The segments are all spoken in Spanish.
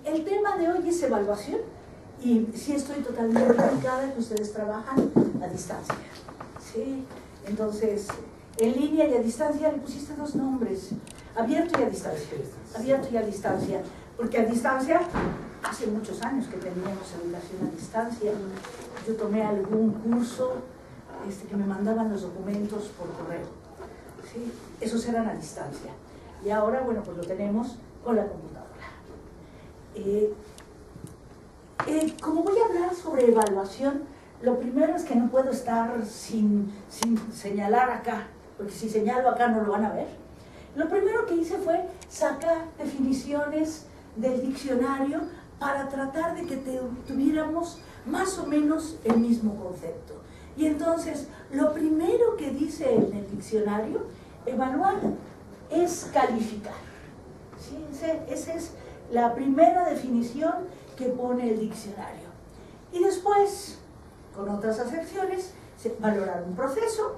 El tema de hoy es evaluación y sí estoy totalmente implicada en que ustedes trabajan a distancia. ¿Sí? Entonces, en línea y a distancia le pusiste dos nombres, abierto y a distancia. Abierto y a distancia, porque a distancia, hace muchos años que teníamos educación a distancia. Yo tomé algún curso que me mandaban los documentos por correo. ¿Sí? Esos eran a distancia. Y ahora, bueno, pues lo tenemos con la computadora. Como voy a hablar sobre evaluación, lo primero es que no puedo estar sin señalar acá, porque si señalo acá no lo van a ver. Lo primero que hice fue sacar definiciones del diccionario para tratar de que tuviéramos más o menos el mismo concepto. Y entonces, lo primero que dice en el diccionario, evaluar, es calificar. ¿Sí? Esa es la primera definición que pone el diccionario. Y después, con otras acepciones, valorar un proceso,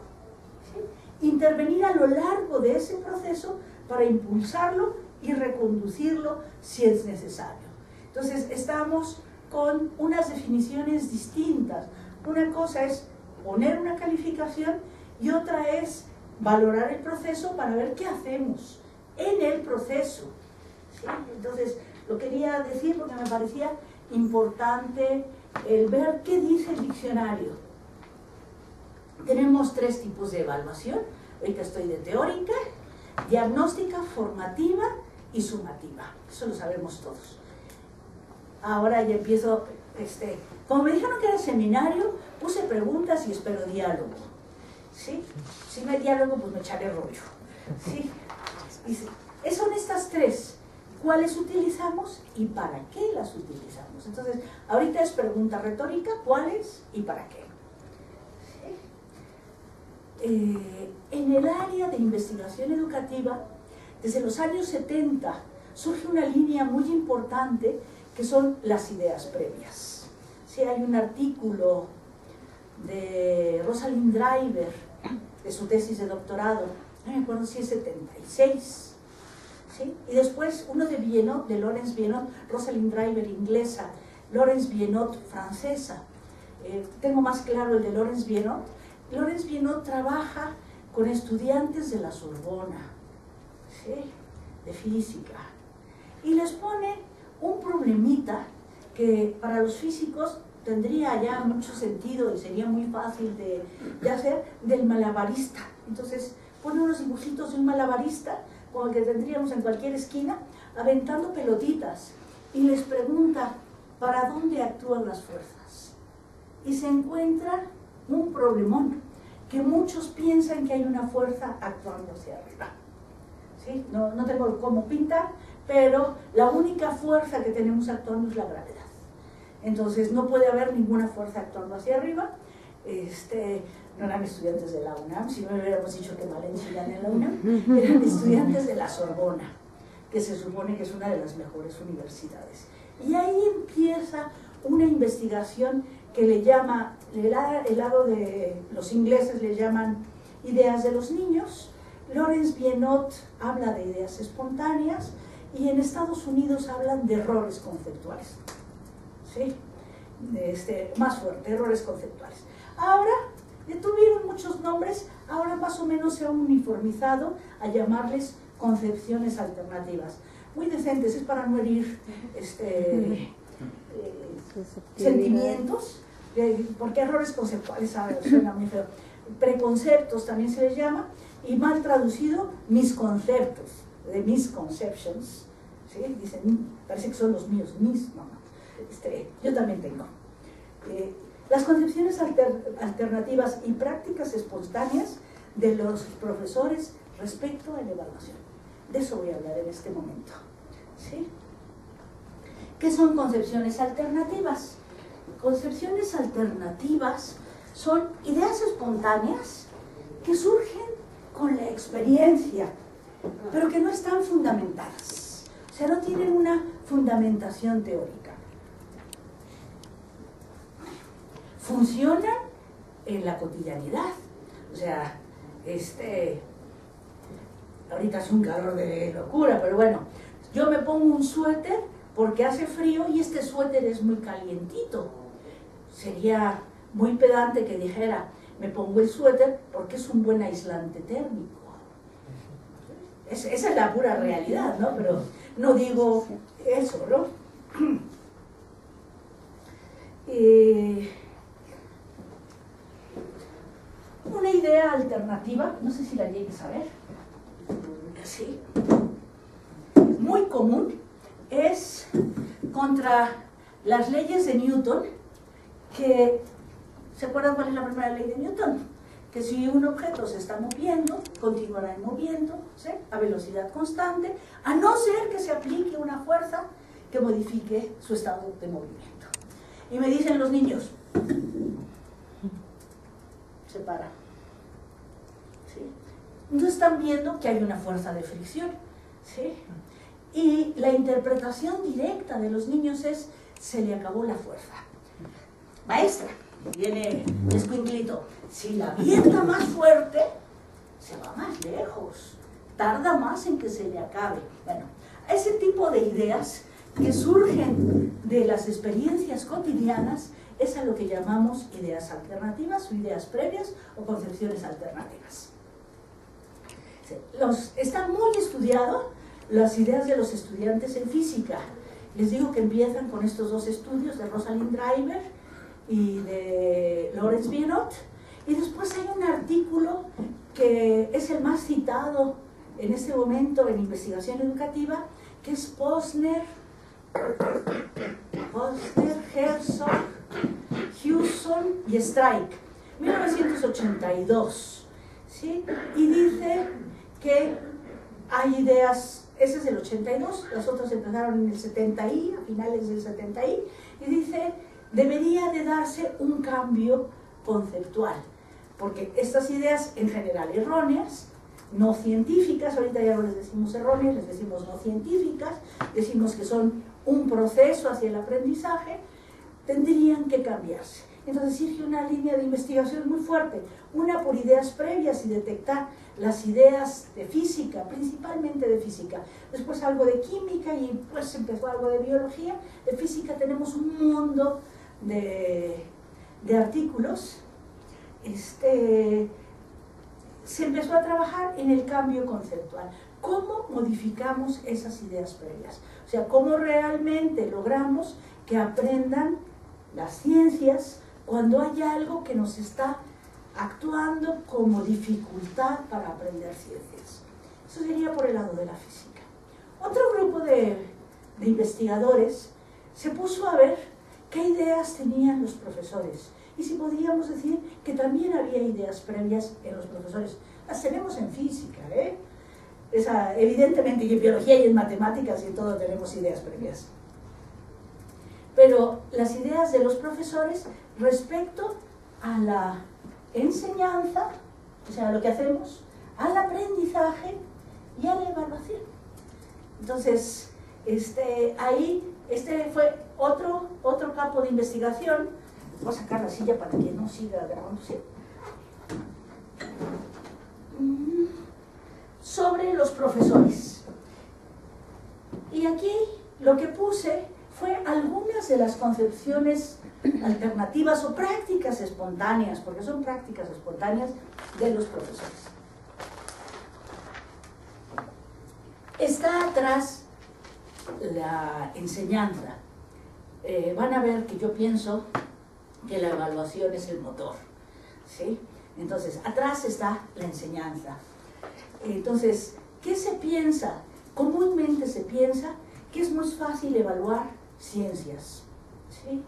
¿sí? Intervenir a lo largo de ese proceso para impulsarlo y reconducirlo si es necesario. Entonces, estamos con unas definiciones distintas. Una cosa es poner una calificación y otra es valorar el proceso para ver qué hacemos en el proceso. ¿Sí? Entonces, lo quería decir porque me parecía importante el ver qué dice el diccionario. Tenemos tres tipos de evaluación. Ahorita estoy de teórica, diagnóstica, formativa y sumativa. Eso lo sabemos todos. Ahora ya empiezo, como me dijeron que era seminario, puse preguntas y espero diálogo. ¿Sí? Si no hay diálogo, pues me echaré rollo. ¿Sí? Dice, son estas tres. ¿Cuáles utilizamos y para qué las utilizamos? Entonces, ahorita es pregunta retórica, ¿cuáles y para qué? ¿Sí? En el área de investigación educativa, desde los años 70, surge una línea muy importante que son las ideas previas. ¿Sí? Hay un artículo de Rosalind Driver, de su tesis de doctorado, no me acuerdo si es 76, ¿sí? Y después uno de Bienot, de Laurence Bienot, Rosalind Driver inglesa, Laurence Bienot francesa. Tengo más claro el de Laurence Bienot. Laurence Bienot trabaja con estudiantes de la Sorbona, ¿sí? De física, y les pone un problemita que para los físicos tendría ya mucho sentido y sería muy fácil de hacer, del malabarista. Entonces pone unos dibujitos de un malabarista como el que tendríamos en cualquier esquina, aventando pelotitas, y les pregunta ¿para dónde actúan las fuerzas? Y se encuentra un problemón, que muchos piensan que hay una fuerza actuando hacia arriba. ¿Sí? No tengo cómo pintar, pero la única fuerza que tenemos actuando es la gravedad. Entonces no puede haber ninguna fuerza actuando hacia arriba. No eran estudiantes de la UNAM, si no me hubiéramos dicho que mal enseñan en la UNAM, eran estudiantes de la Sorbona, que se supone que es una de las mejores universidades. Y ahí empieza una investigación que le llama, el lado de los ingleses le llaman ideas de los niños, Laurence Bienot habla de ideas espontáneas, y en Estados Unidos hablan de errores conceptuales. ¿Sí? Más fuerte, errores conceptuales. Ahora, ya tuvieron muchos nombres, ahora más o menos se han uniformizado a llamarles concepciones alternativas. Muy decentes, es para no herir sentimientos, porque errores conceptuales suena muy feo. Preconceptos también se les llama, y mal traducido, misconceptos, de misconceptions. ¿Sí? Dicen, parece que son los míos, no. Yo también tengo. Las concepciones alternativas y prácticas espontáneas de los profesores respecto a la evaluación. De eso voy a hablar en este momento. ¿Sí? ¿Qué son concepciones alternativas? Concepciones alternativas son ideas espontáneas que surgen con la experiencia, pero que no están fundamentadas. O sea, no tienen una fundamentación teórica. Funcionan en la cotidianidad. O sea, ahorita es un calor de locura, pero bueno, yo me pongo un suéter porque hace frío y este suéter es muy calientito. Sería muy pedante que dijera, me pongo el suéter porque es un buen aislante térmico. Esa es la pura realidad, ¿no? Pero no digo eso, ¿no? Una idea alternativa, no sé si la llegues a ver, sí, muy común, es contra las leyes de Newton, que, ¿se acuerdan cuál es la primera ley de Newton? Que si un objeto se está moviendo, continuará moviéndose a velocidad constante, a no ser que se aplique una fuerza que modifique su estado de movimiento. Y me dicen los niños, se para. ¿Sí? Entonces están viendo que hay una fuerza de fricción. ¿Sí? Y la interpretación directa de los niños es, se le acabó la fuerza. Maestra, viene el escuinclito, si la avienta más fuerte, se va más lejos, tarda más en que se le acabe. Bueno, ese tipo de ideas que surgen de las experiencias cotidianas es a lo que llamamos ideas alternativas o ideas previas o concepciones alternativas. Está muy estudiado las ideas de los estudiantes en física. Les digo que empiezan con estos dos estudios de Rosalind Driver y de Lawrence Binet, y después hay un artículo que es el más citado en este momento en investigación educativa, que es Posner, Herzog, Hewson y Strike, 1982, ¿sí? Y dice que hay ideas, ese es del 82, las otras empezaron en el 70i, a finales del 70i, y dice, debería de darse un cambio conceptual, porque estas ideas en general erróneas, no científicas, ahorita ya no les decimos erróneas, les decimos no científicas, decimos que son un proceso hacia el aprendizaje, tendrían que cambiarse. Entonces surge una línea de investigación muy fuerte, una por ideas previas y detectar las ideas de física, principalmente de física, después algo de química y pues empezó algo de biología. De física tenemos un mundo de artículos. Se empezó a trabajar en el cambio conceptual. ¿Cómo modificamos esas ideas previas? O sea, ¿cómo realmente logramos que aprendan las ciencias cuando hay algo que nos está actuando como dificultad para aprender ciencias? Eso sería por el lado de la física. Otro grupo de investigadores se puso a ver qué ideas tenían los profesores y si podríamos decir que también había ideas previas en los profesores. Las tenemos en física, ¿eh? Evidentemente, y en biología y en matemáticas y en todo tenemos ideas previas. Pero las ideas de los profesores respecto a la enseñanza, o sea, lo que hacemos, al aprendizaje y a la evaluación. Entonces, ahí, fue otro campo de investigación. Voy a sacar la silla para que no siga grabándose. Sobre los profesores. Y aquí lo que puse fue algunas de las concepciones alternativas o prácticas espontáneas, porque son prácticas espontáneas de los profesores. Está atrás la enseñanza. Van a ver que yo pienso que la evaluación es el motor, ¿sí? Entonces, atrás está la enseñanza. Entonces, ¿qué se piensa? Comúnmente se piensa que es muy fácil evaluar ciencias, ¿sí?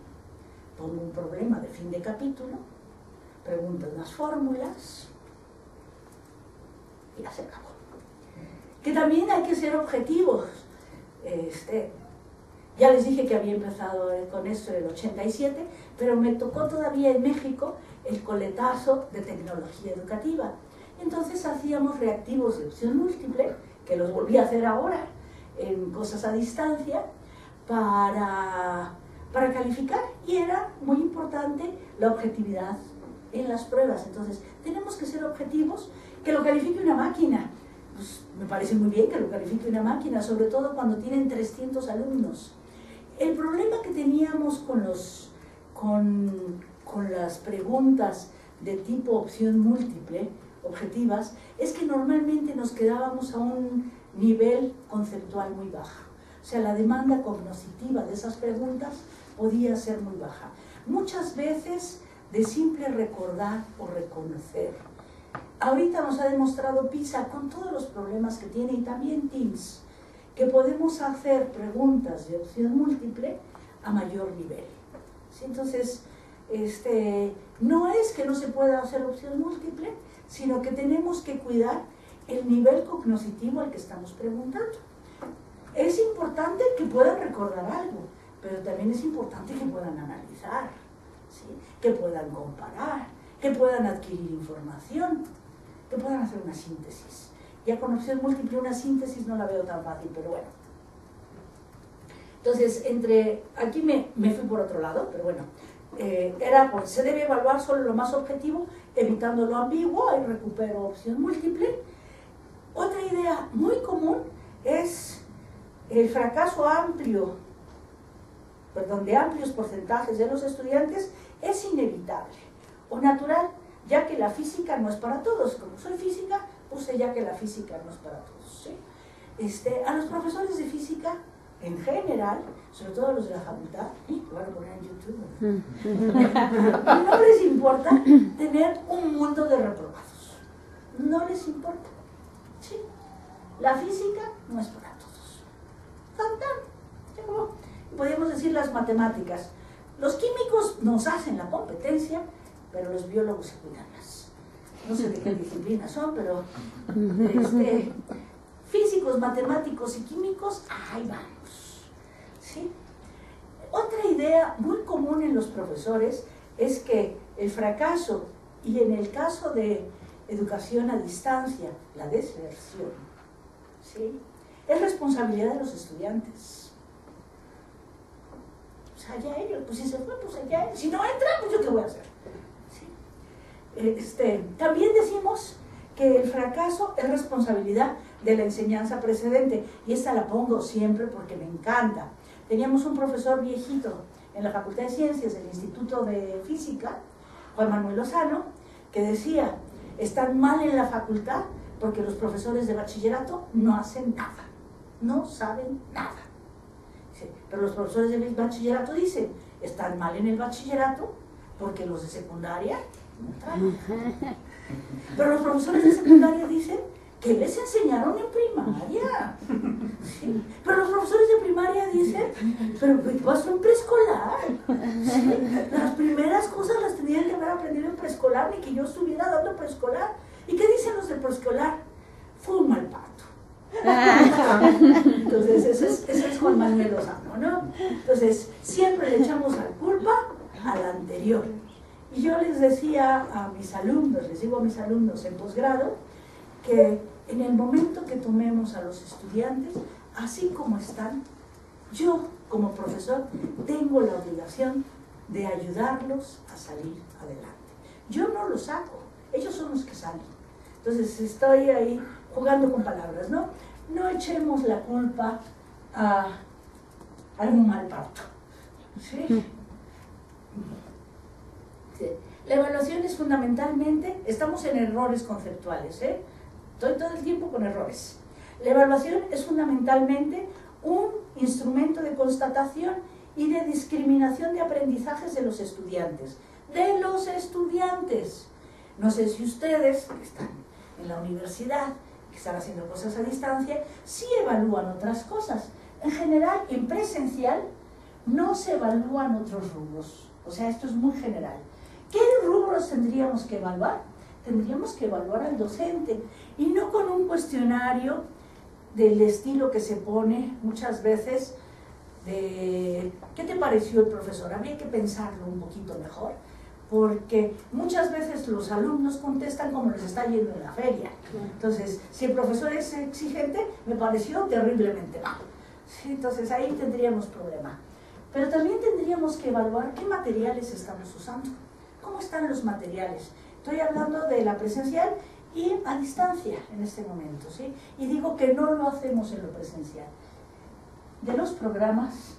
Pongo un problema de fin de capítulo, pregunto unas fórmulas y ya se acabó. Que también hay que ser objetivos. Ya les dije que había empezado con esto en el 87, pero me tocó todavía en México el coletazo de tecnología educativa. Entonces hacíamos reactivos de opción múltiple, que los volví a hacer ahora en cosas a distancia, para calificar, y era muy importante la objetividad en las pruebas. Entonces tenemos que ser objetivos, que lo califique una máquina. Pues me parece muy bien que lo califique una máquina, sobre todo cuando tienen 300 alumnos. El problema que teníamos con las preguntas de tipo opción múltiple, objetivas, es que normalmente nos quedábamos a un nivel conceptual muy bajo. O sea, la demanda cognitiva de esas preguntas podía ser muy baja. Muchas veces de simple recordar o reconocer. Ahorita nos ha demostrado PISA, con todos los problemas que tiene, y también TIMSS, que podemos hacer preguntas de opción múltiple a mayor nivel. ¿Sí? Entonces, no es que no se pueda hacer opción múltiple, sino que tenemos que cuidar el nivel cognitivo al que estamos preguntando. Es importante que puedan recordar algo, pero también es importante que puedan analizar, ¿sí? Que puedan comparar, que puedan adquirir información, que puedan hacer una síntesis. Ya con opción múltiple una síntesis no la veo tan fácil, pero bueno. Entonces, aquí me fui por otro lado, pero bueno, se debe evaluar solo lo más objetivo, evitando lo ambiguo, ahí recupero opción múltiple. Otra idea muy común es el fracaso de amplios porcentajes de los estudiantes es inevitable o natural, ya que la física no es para todos. Como soy física, puse ya que la física no es para todos, ¿sí? A los profesores de física, en general, sobre todo a los de la facultad, lo van a poner en YouTube, no les importa tener un mundo de reprobados. No les importa, ¿sí? La física no es para todos. Podríamos decir las matemáticas. Los químicos nos hacen la competencia, pero los biólogos se cuidan más. No sé de qué disciplina son, pero físicos, matemáticos y químicos, ahí vamos, ¿sí? Otra idea muy común en los profesores es que el fracaso, y en el caso de educación a distancia, la deserción, ¿sí?, es responsabilidad de los estudiantes. O sea, ya ellos, pues si se fue, pues allá ellos. Si no entra, pues yo qué voy a hacer. ¿Sí? También decimos que el fracaso es responsabilidad de la enseñanza precedente, y esta la pongo siempre porque me encanta. Teníamos un profesor viejito en la Facultad de Ciencias del Instituto de Física, Juan Manuel Lozano, que decía: están mal en la facultad porque los profesores de bachillerato no hacen nada, no saben nada. Sí, pero los profesores de bachillerato dicen: están mal en el bachillerato porque los de secundaria no trabajan. Pero los profesores de secundaria dicen: ¿qué les enseñaron en primaria? ¿Sí? Pero los profesores de primaria dicen: pero ¿qué pasó en preescolar? ¿Sí? Las primeras cosas las tenían que haber aprendido en preescolar, ni que yo estuviera dando preescolar. ¿Y qué dicen los de preescolar? Fue un mal parto. Entonces, eso es Juan Manuel Lozano, ¿no? Entonces, siempre le echamos la culpa al anterior. Y yo les decía a mis alumnos, les digo a mis alumnos en posgrado, que en el momento que tomemos a los estudiantes, así como están, yo como profesor tengo la obligación de ayudarlos a salir adelante. Yo no los saco, ellos son los que salen. Entonces estoy ahí jugando con palabras, ¿no? No echemos la culpa a algún mal parto, ¿sí? Sí. La evaluación es fundamentalmente, estamos en errores conceptuales, estoy todo el tiempo con errores. La evaluación es fundamentalmente un instrumento de constatación y de discriminación de aprendizajes de los estudiantes. ¡De los estudiantes! No sé si ustedes, que están en la universidad, que están haciendo cosas a distancia, sí evalúan otras cosas. En general, en presencial, no se evalúan otros rubros. O sea, esto es muy general. ¿Qué rubros tendríamos que evaluar? Tendríamos que evaluar al docente, y no con un cuestionario del estilo que se pone muchas veces de ¿qué te pareció el profesor? Habría que pensarlo un poquito mejor, porque muchas veces los alumnos contestan como les está yendo en la feria. Entonces, si el profesor es exigente, me pareció terriblemente mal. Sí, entonces ahí tendríamos problema. Pero también tendríamos que evaluar qué materiales estamos usando. ¿Cómo están los materiales? Estoy hablando de la presencial y a distancia en este momento, ¿sí? Y digo que no lo hacemos en lo presencial. De los programas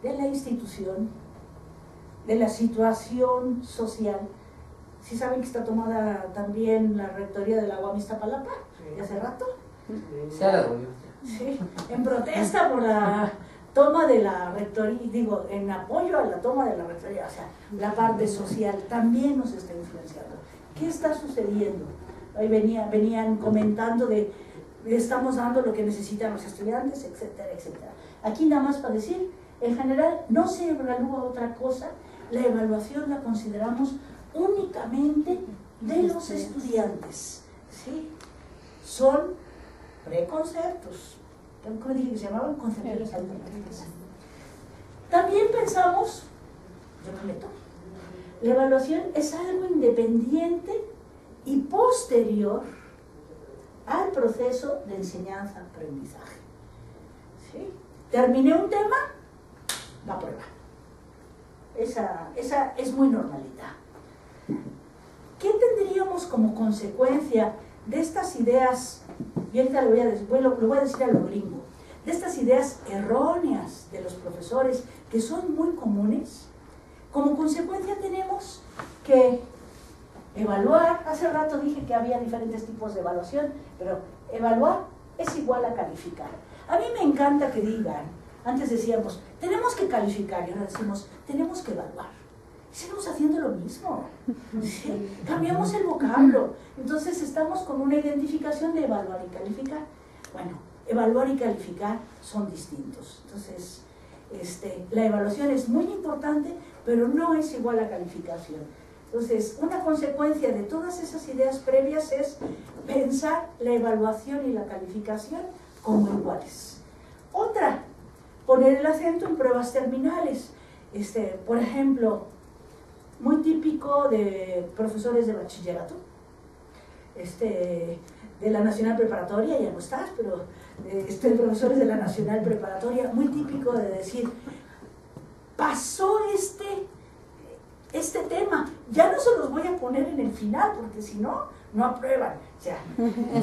de la institución, de la situación social. ¿Sí saben que está tomada también la rectoría de la UAM Iztapalapa de hace rato? Sí, en protesta por la toma de la rectoría, digo, en apoyo a la toma de la rectoría, o sea, la parte social también nos está influenciando. ¿Qué está sucediendo? Ahí venían comentando de estamos dando lo que necesitan los estudiantes, etcétera, etcétera. Aquí nada más para decir, en general no se evalúa otra cosa, la evaluación la consideramos únicamente de los estudiantes, ¿sí? Son preconceptos, como dije que se llamaban conceptos alternativos. También pensamos, yo me meto, la evaluación es algo independiente y posterior al proceso de enseñanza-aprendizaje. ¿Sí? Terminé un tema, la prueba. Esa es muy normalita. ¿Qué tendríamos como consecuencia de estas ideas, y ahorita lo voy a decir a lo gringo, de estas ideas erróneas de los profesores, que son muy comunes? Como consecuencia tenemos que evaluar. Hace rato dije que había diferentes tipos de evaluación, pero evaluar es igual a calificar. A mí me encanta que digan, antes decíamos, tenemos que calificar, y ahora decimos, tenemos que evaluar. Seguimos haciendo lo mismo, ¿sí? Cambiamos el vocablo. Entonces estamos con una identificación de evaluar y calificar. Bueno, evaluar y calificar son distintos. Entonces, la evaluación es muy importante, pero no es igual a calificación. Entonces, una consecuencia de todas esas ideas previas es pensar la evaluación y la calificación como iguales. Otra, poner el acento en pruebas terminales. Por ejemplo, muy típico de profesores de bachillerato, de la Nacional Preparatoria, ya no estás, pero profesores de la Nacional Preparatoria, muy típico de decir, pasó este tema, ya no se los voy a poner en el final, porque si no, no aprueban. O sea,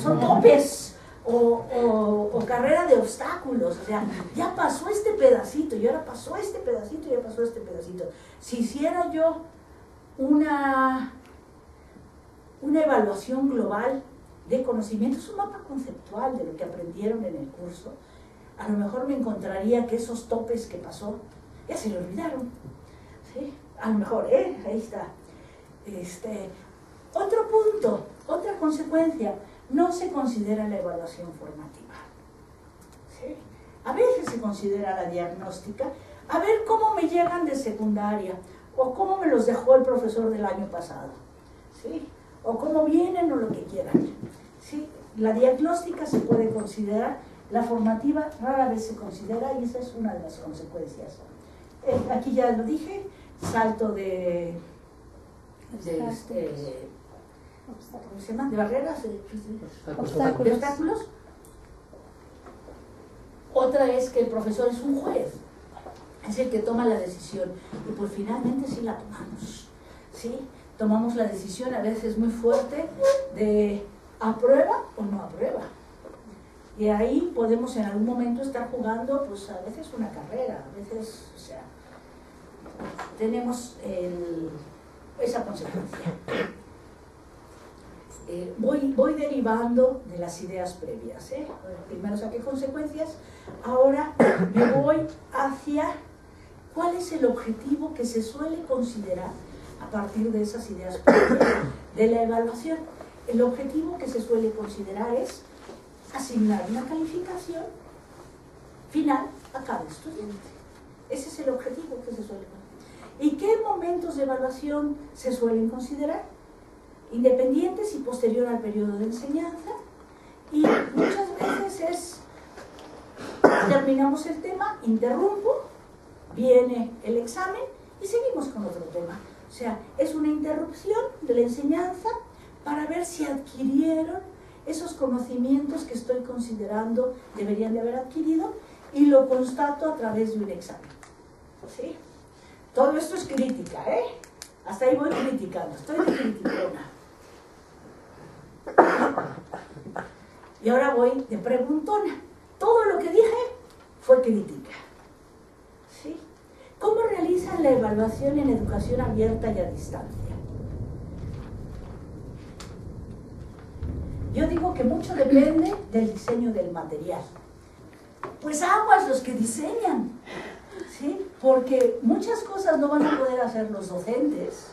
son topes o carrera de obstáculos. O sea, ya pasó este pedacito, y ahora pasó este pedacito, y ya pasó este pedacito. Si hiciera yo una evaluación global de conocimientos, un mapa conceptual de lo que aprendieron en el curso, a lo mejor me encontraría que esos topes que pasó ya se le olvidaron, ¿sí? A lo mejor, ahí está. Otro punto, otra consecuencia, no se considera la evaluación formativa, ¿sí? A veces se considera la diagnóstica, a ver cómo me llegan de secundaria, o cómo me los dejó el profesor del año pasado, ¿sí? O cómo vienen o lo que quieran, ¿sí? La diagnóstica se puede considerar, la formativa rara vez se considera, y esa es una de las consecuencias. Aquí ya lo dije, salto de ¿cómo se llama? De barreras, de obstáculos. Otra es que el profesor es un juez, es el que toma la decisión, y pues finalmente sí la tomamos, ¿sí? Tomamos la decisión a veces muy fuerte de aprueba o no aprueba. Y ahí podemos en algún momento estar jugando, pues a veces una carrera, a veces, o sea, tenemos esa consecuencia. Voy derivando de las ideas previas, Primero saqué consecuencias, ahora me voy hacia cuál es el objetivo que se suele considerar a partir de esas ideas previas de la evaluación. El objetivo que se suele considerar es asignar una calificación final a cada estudiante. Ese es el objetivo que se suele considerar. ¿Y qué momentos de evaluación se suelen considerar? Independientes y posterior al periodo de enseñanza, y muchas veces terminamos el tema, interrumpo, viene el examen y seguimos con otro tema. O sea, es una interrupción de la enseñanza para ver si adquirieron esos conocimientos que estoy considerando deberían de haber adquirido, y lo constato a través de un examen, ¿sí? Todo esto es crítica, Hasta ahí voy criticando, estoy de criticona. Y ahora voy de preguntona. Todo lo que dije fue crítica, ¿sí? la evaluación en educación abierta y a distancia? Yo digo que mucho depende del diseño del material. Pues aguas los que diseñan, ¿sí? Porque muchas cosas no van a poder hacer los docentes,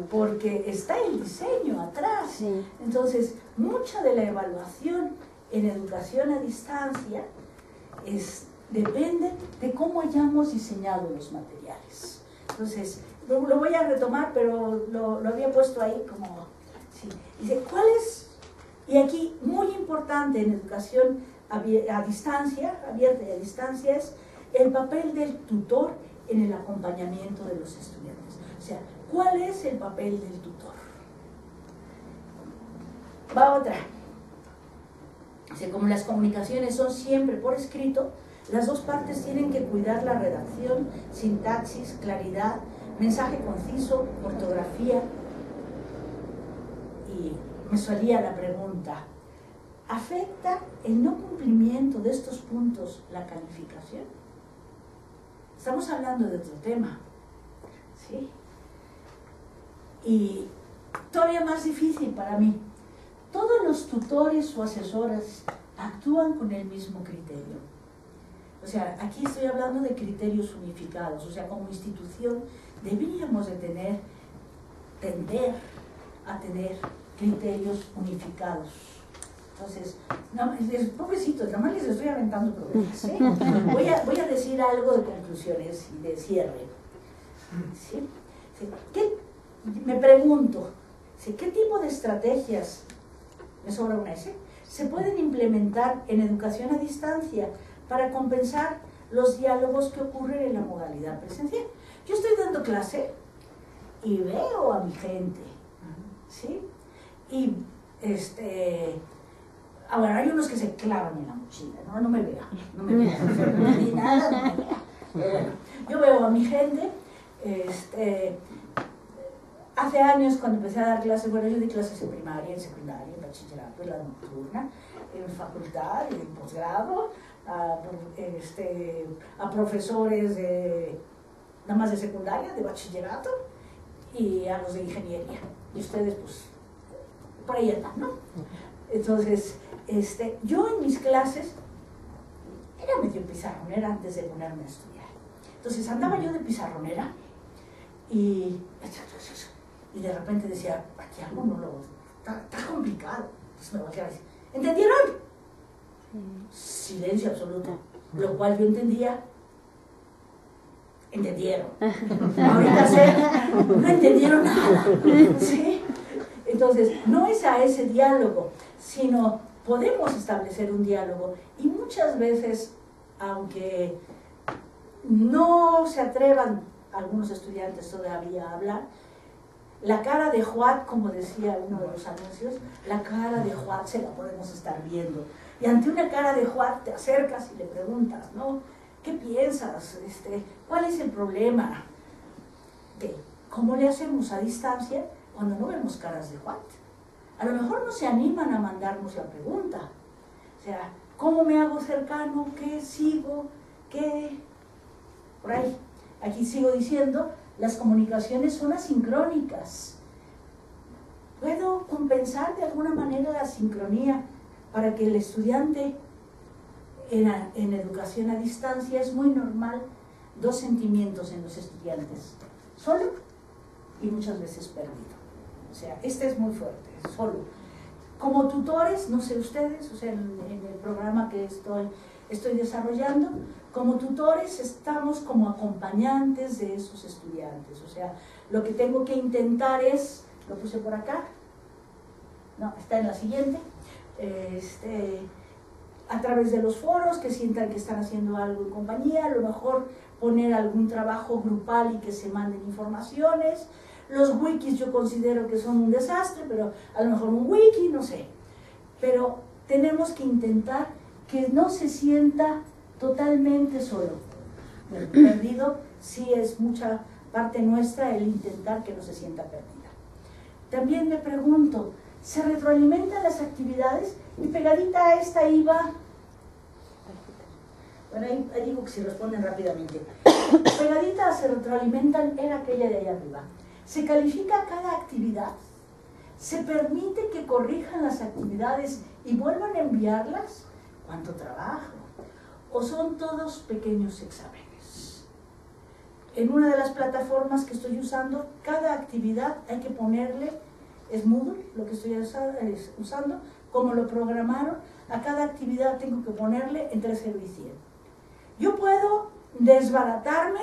porque está el diseño atrás. Sí. Entonces, mucha de la evaluación en educación a distancia depende de cómo hayamos diseñado los materiales. Entonces, lo voy a retomar, pero lo había puesto ahí como... Sí. Dice, ¿cuál es? Y aquí, muy importante en educación a distancia, abierta y a distancia, es el papel del tutor en el acompañamiento de los estudiantes. O sea, ¿cuál es el papel del tutor? Va otra. O sea, como las comunicaciones son siempre por escrito, las dos partes tienen que cuidar la redacción, sintaxis, claridad, mensaje conciso, ortografía. Y me salía la pregunta, ¿afecta el no cumplimiento de estos puntos la calificación? Estamos hablando de otro tema, ¿sí? Y todavía más difícil para mí, ¿todos los tutores o asesores actúan con el mismo criterio? O sea, aquí estoy hablando de criterios unificados, o sea, como institución deberíamos de tender a tener criterios unificados. Entonces, no, pobrecito, nada más les estoy aventando problemas, ¿eh? Voy a decir algo de conclusiones y de cierre. ¿Sí? Me pregunto, ¿qué tipo de estrategias, me sobra una S, se pueden implementar en educación a distancia para compensar los diálogos que ocurren en la modalidad presencial? Yo estoy dando clase y veo a mi gente, ¿sí? Y bueno, hay unos que se clavan en la mochila, no me vea, no me di nada, no me vea. Pero bueno, yo veo a mi gente, hace años cuando empecé a dar clases, bueno, yo di clases en primaria, en secundaria, en bachillerato, en la nocturna, en facultad, en posgrado, a profesores nada más de secundaria, de bachillerato, y a los de ingeniería. Y ustedes, pues, por ahí andan, ¿no? Entonces, yo en mis clases era medio pizarronera antes de ponerme a estudiar. Entonces andaba yo de pizarronera y de repente decía, aquí algo no lo... Está complicado. Entonces me volteaba y decía, ¿entendieron? Silencio absoluto. Lo cual yo entendía. Entendieron. Ahorita no entendieron nada. ¿Sí? Entonces, no es a ese diálogo, sino podemos establecer un diálogo y muchas veces, aunque no se atrevan algunos estudiantes todavía a hablar, la cara de Juat, como decía uno de los anuncios, la cara de Juat se la podemos estar viendo. Y ante una cara de Juat te acercas y le preguntas, ¿no? ¿Qué piensas? ¿Cuál es el problema? ¿Cómo le hacemos a distancia cuando no vemos caras de Juat? A lo mejor no se animan a mandarnos la pregunta. O sea, ¿cómo me hago cercano? ¿Qué sigo? ¿Qué? Por ahí. Aquí sigo diciendo, las comunicaciones son asincrónicas. ¿Puedo compensar de alguna manera la sincronía para que el estudiante en educación a distancia? Es muy normal dos sentimientos en los estudiantes, solo y muchas veces perdido. O sea, este es muy fuerte, solo. Como tutores, no sé ustedes, o sea, en el programa que estoy desarrollando, como tutores estamos como acompañantes de esos estudiantes. O sea, lo que tengo que intentar es, lo puse por acá, no, está en la siguiente, a través de los foros, que sientan que están haciendo algo en compañía, a lo mejor poner algún trabajo grupal y que se manden informaciones. Los wikis yo considero que son un desastre, pero a lo mejor un wiki, no sé. Pero tenemos que intentar que no se sienta totalmente solo. Bueno, perdido sí es mucha parte nuestra el intentar que no se sienta perdida. También me pregunto, ¿se retroalimentan las actividades? Y pegadita a esta iba, Bueno, ahí digo que si responden rápidamente. Pegaditas se retroalimentan en aquella de allá arriba. Se califica cada actividad. Se permite que corrijan las actividades y vuelvan a enviarlas. ¿Cuánto trabajo? ¿O son todos pequeños exámenes? En una de las plataformas que estoy usando, cada actividad hay que ponerle, es Moodle, lo que estoy usando, como lo programaron, a cada actividad tengo que ponerle entre 0 y 100. Yo puedo desbaratarme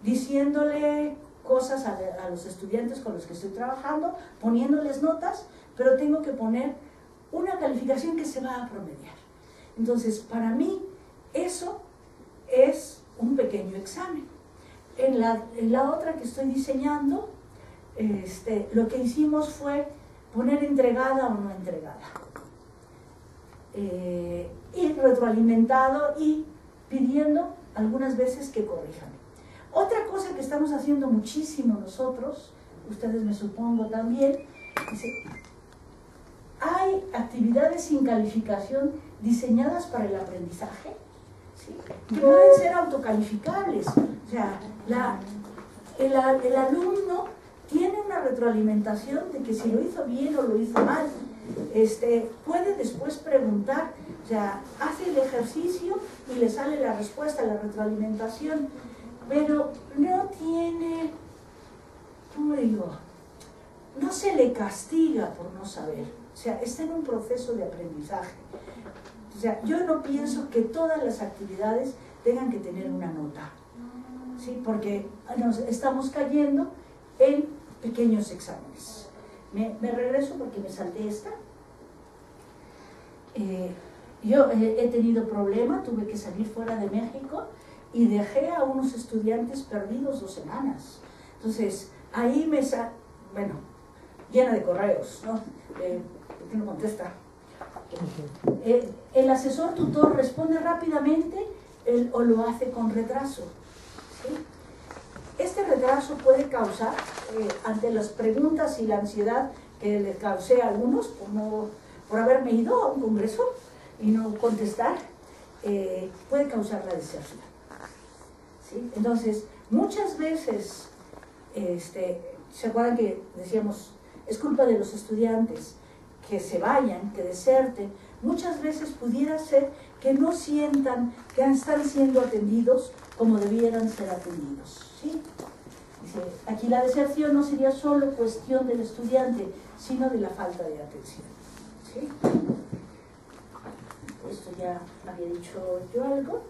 diciéndole cosas a los estudiantes con los que estoy trabajando, poniéndoles notas, pero tengo que poner una calificación que se va a promediar. Entonces, para mí, eso es un pequeño examen. En la otra que estoy diseñando, lo que hicimos fue poner entregada o no entregada. Y retroalimentado y pidiendo algunas veces que corrijan. Otra cosa que estamos haciendo muchísimo nosotros, ustedes me supongo también, dice, hay actividades sin calificación diseñadas para el aprendizaje, ¿sí? Que pueden ser autocalificables. O sea, el alumno tiene una retroalimentación de que si lo hizo bien o lo hizo mal. Puede después preguntar, o sea, hace el ejercicio y le sale la respuesta, la retroalimentación, pero no tiene, ¿cómo digo? No se le castiga por no saber, o sea, está en un proceso de aprendizaje. O sea, yo no pienso que todas las actividades tengan que tener una nota, ¿sí? Porque nos estamos cayendo en pequeños exámenes. Me regreso porque me salté esta. Yo he tenido problema, tuve que salir fuera de México y dejé a unos estudiantes perdidos 2 semanas. Entonces, ahí bueno, llena de correos, ¿no? ¿Por qué no contesta? El asesor tutor responde rápidamente o lo hace con retraso, ¿sí? Este retraso puede causar, ante las preguntas y la ansiedad que le causé a algunos por haberme ido a un congreso y no contestar, puede causar la deserción, ¿sí? Entonces, muchas veces, ¿se acuerdan que decíamos, es culpa de los estudiantes que se vayan, que deserten? Muchas veces pudiera ser que no sientan que están siendo atendidos como debieran ser atendidos, ¿sí? Dice, aquí la deserción no sería solo cuestión del estudiante, sino de la falta de atención, ¿sí? Esto ya había dicho yo algo.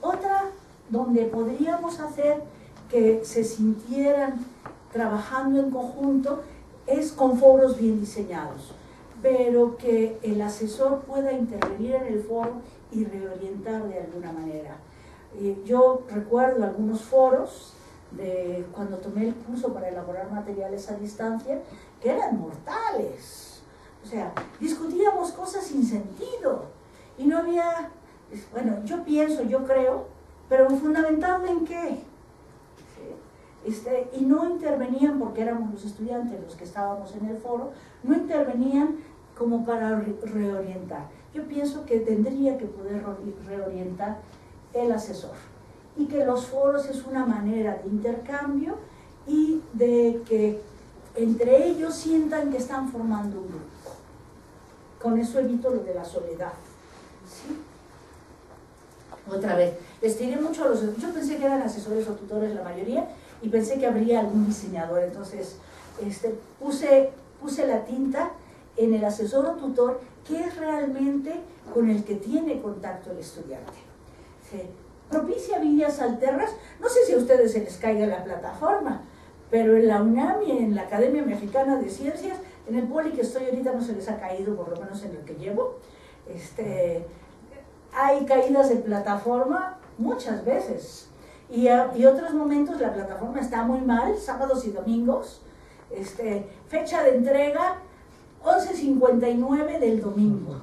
Otra donde podríamos hacer que se sintieran trabajando en conjunto es con foros bien diseñados, pero que el asesor pueda intervenir en el foro y reorientar de alguna manera. Yo recuerdo algunos foros de cuando tomé el curso para elaborar materiales a distancia que eran mortales. O sea, discutíamos cosas sin sentido y no había, bueno, yo pienso, yo creo, pero fundamentado en qué. Y no intervenían, porque éramos los estudiantes los que estábamos en el foro, no intervenían como para reorientar. Yo pienso que tendría que poder reorientar el asesor y que los foros es una manera de intercambio y de que entre ellos sientan que están formando un grupo. Con eso evito lo de la soledad, ¿sí? Otra vez, les tiré mucho a los... Yo pensé que eran asesores o tutores la mayoría y pensé que habría algún diseñador, entonces puse la tinta en el asesor o tutor que es realmente con el que tiene contacto el estudiante. ¿Sí? Propicia vías alternas, no sé si a ustedes se les caiga la plataforma, pero en la UNAM y en la Academia Mexicana de Ciencias, en el poli que estoy ahorita no se les ha caído, por lo menos en el que llevo. Hay caídas de plataforma muchas veces y otros momentos la plataforma está muy mal, sábados y domingos. Fecha de entrega 11:59 del domingo,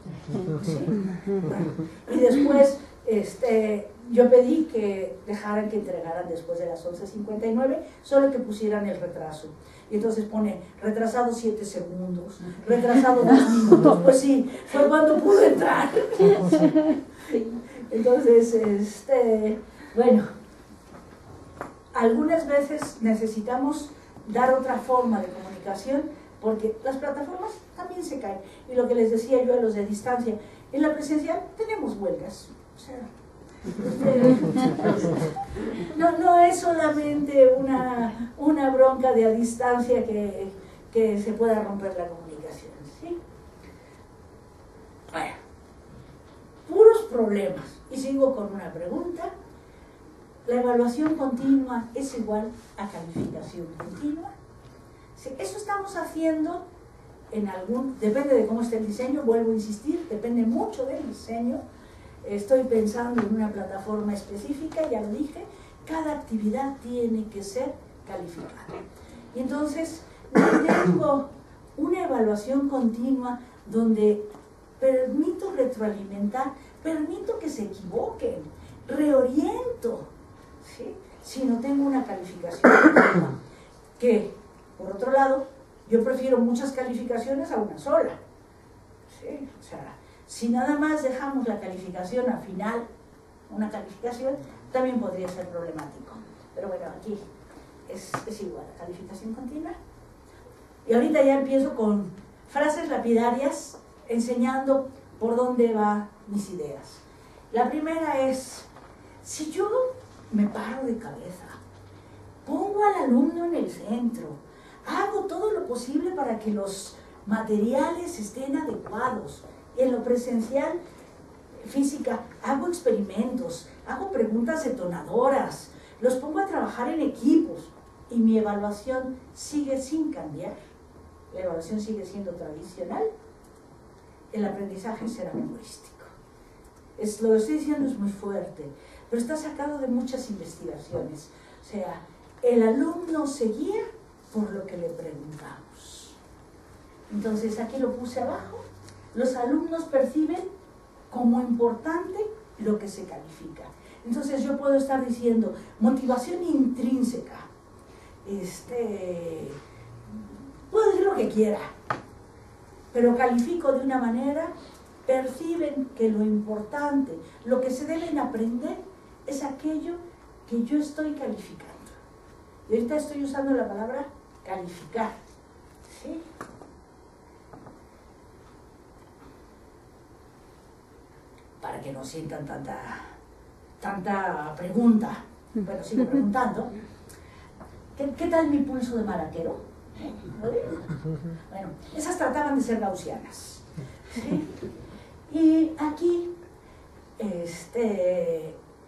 ¿sí? Bueno, y después yo pedí que dejaran que entregaran después de las 11:59, solo que pusieran el retraso. Y entonces pone retrasado 7 segundos, retrasado 2 minutos. Pues sí, fue cuando pudo entrar. Entonces, bueno, algunas veces necesitamos dar otra forma de comunicación porque las plataformas también se caen. Y lo que les decía yo a los de distancia, en la presencial tenemos huelgas. O sea, no es solamente una bronca de a distancia que se pueda romper la comunicación, ¿sí? Bueno, puros problemas. Y sigo con una pregunta. ¿La evaluación continua es igual a calificación continua? Sí, eso estamos haciendo depende de cómo esté el diseño, vuelvo a insistir, depende mucho del diseño. Estoy pensando en una plataforma específica, ya lo dije, cada actividad tiene que ser calificada. Y entonces, tengo una evaluación continua donde permito retroalimentar, permito que se equivoquen, reoriento, ¿sí? Si no tengo una calificación continua, que, por otro lado, yo prefiero muchas calificaciones a una sola, ¿sí? O sea, si nada más dejamos la calificación al final, una calificación, también podría ser problemático. Pero bueno, aquí es igual, la calificación continua. Y ahorita ya empiezo con frases lapidarias, enseñando por dónde van mis ideas. La primera es, si yo me paro de cabeza, pongo al alumno en el centro, hago todo lo posible para que los materiales estén adecuados. En lo presencial, física, hago experimentos, hago preguntas detonadoras, los pongo a trabajar en equipos y mi evaluación sigue sin cambiar. La evaluación sigue siendo tradicional. El aprendizaje será memorístico. Lo que estoy diciendo es muy fuerte, pero está sacado de muchas investigaciones. O sea, el alumno se guía por lo que le preguntamos. Entonces, aquí lo puse abajo. Los alumnos perciben como importante lo que se califica. Entonces yo puedo estar diciendo motivación intrínseca, puedo decir lo que quiera, pero califico de una manera, perciben que lo importante, lo que se deben aprender es aquello que yo estoy calificando. Y ahorita estoy usando la palabra calificar, ¿sí? Para que no sientan tanta pregunta. Bueno, sigo preguntando. ¿Qué tal mi pulso de maraquero? Bueno, esas trataban de ser gaussianas, ¿sí? Y aquí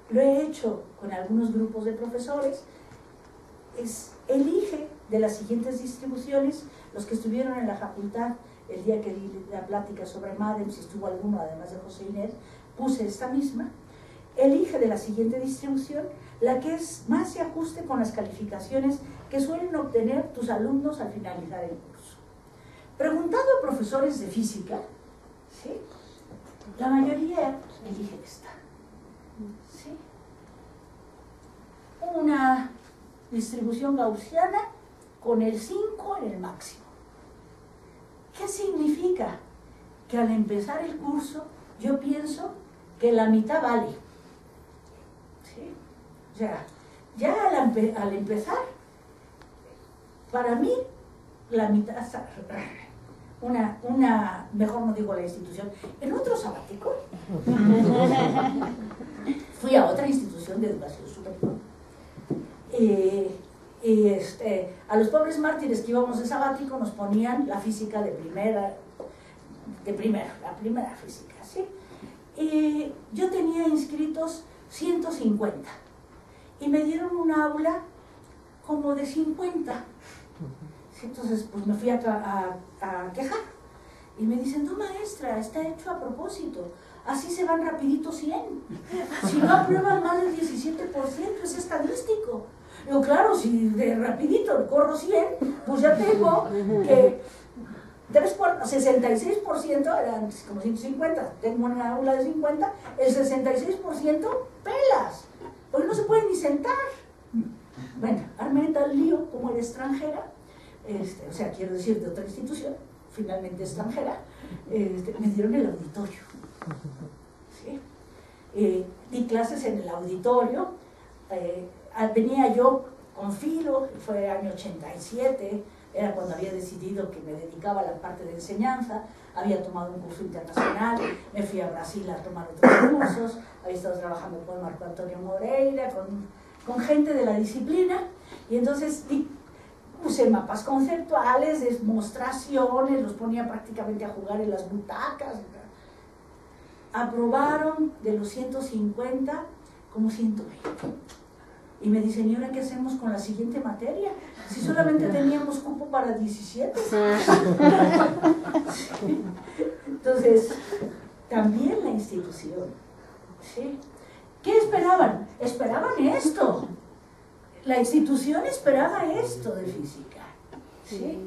lo he hecho con algunos grupos de profesores. Elige de las siguientes distribuciones, los que estuvieron en la facultad el día que di la plática sobre MADEM, si estuvo alguno, además de José Inés, puse esta misma. Elige de la siguiente distribución la que más se ajuste con las calificaciones que suelen obtener tus alumnos al finalizar el curso. Preguntando a profesores de física, ¿sí?, la mayoría elige esta, ¿sí? Una distribución gaussiana con el 5 en el máximo. ¿Qué significa? Que al empezar el curso yo pienso que la mitad vale, ¿sí? O sea, ya al empezar, para mí la mitad, mejor no digo la institución, en otro sabático fui a otra institución de educación superior. A los pobres mártires que íbamos de sabático nos ponían la física la primera física, ¿sí? Y yo tenía inscritos 150 y me dieron un aula como de 50. Entonces, pues me fui a quejar y me dicen, no maestra, está hecho a propósito, así se van rapidito 100. Si no aprueban más del 17%, es estadístico. Digo, claro, si de rapidito corro 100, pues ya tengo que 66% eran como 150, tengo una aula de 50, el 66% pelas, porque no se pueden ni sentar. Bueno, armé tal lío como era extranjera, o sea, quiero decir de otra institución, finalmente extranjera, me dieron el auditorio, ¿sí? di clases en el auditorio, venía yo con Filo, fue año 87, era cuando había decidido que me dedicaba a la parte de enseñanza, había tomado un curso internacional, me fui a Brasil a tomar otros cursos, había estado trabajando con Marco Antonio Moreira, con gente de la disciplina, y entonces usé mapas conceptuales, demostraciones, los ponía prácticamente a jugar en las butacas. Aprobaron de los 150 como 120. Y me dicen, ¿y ahora qué hacemos con la siguiente materia? Si solamente teníamos cupo para 17. Entonces, también la institución. ¿Sí? ¿Qué esperaban? Esperaban esto. La institución esperaba esto de física. ¿Sí?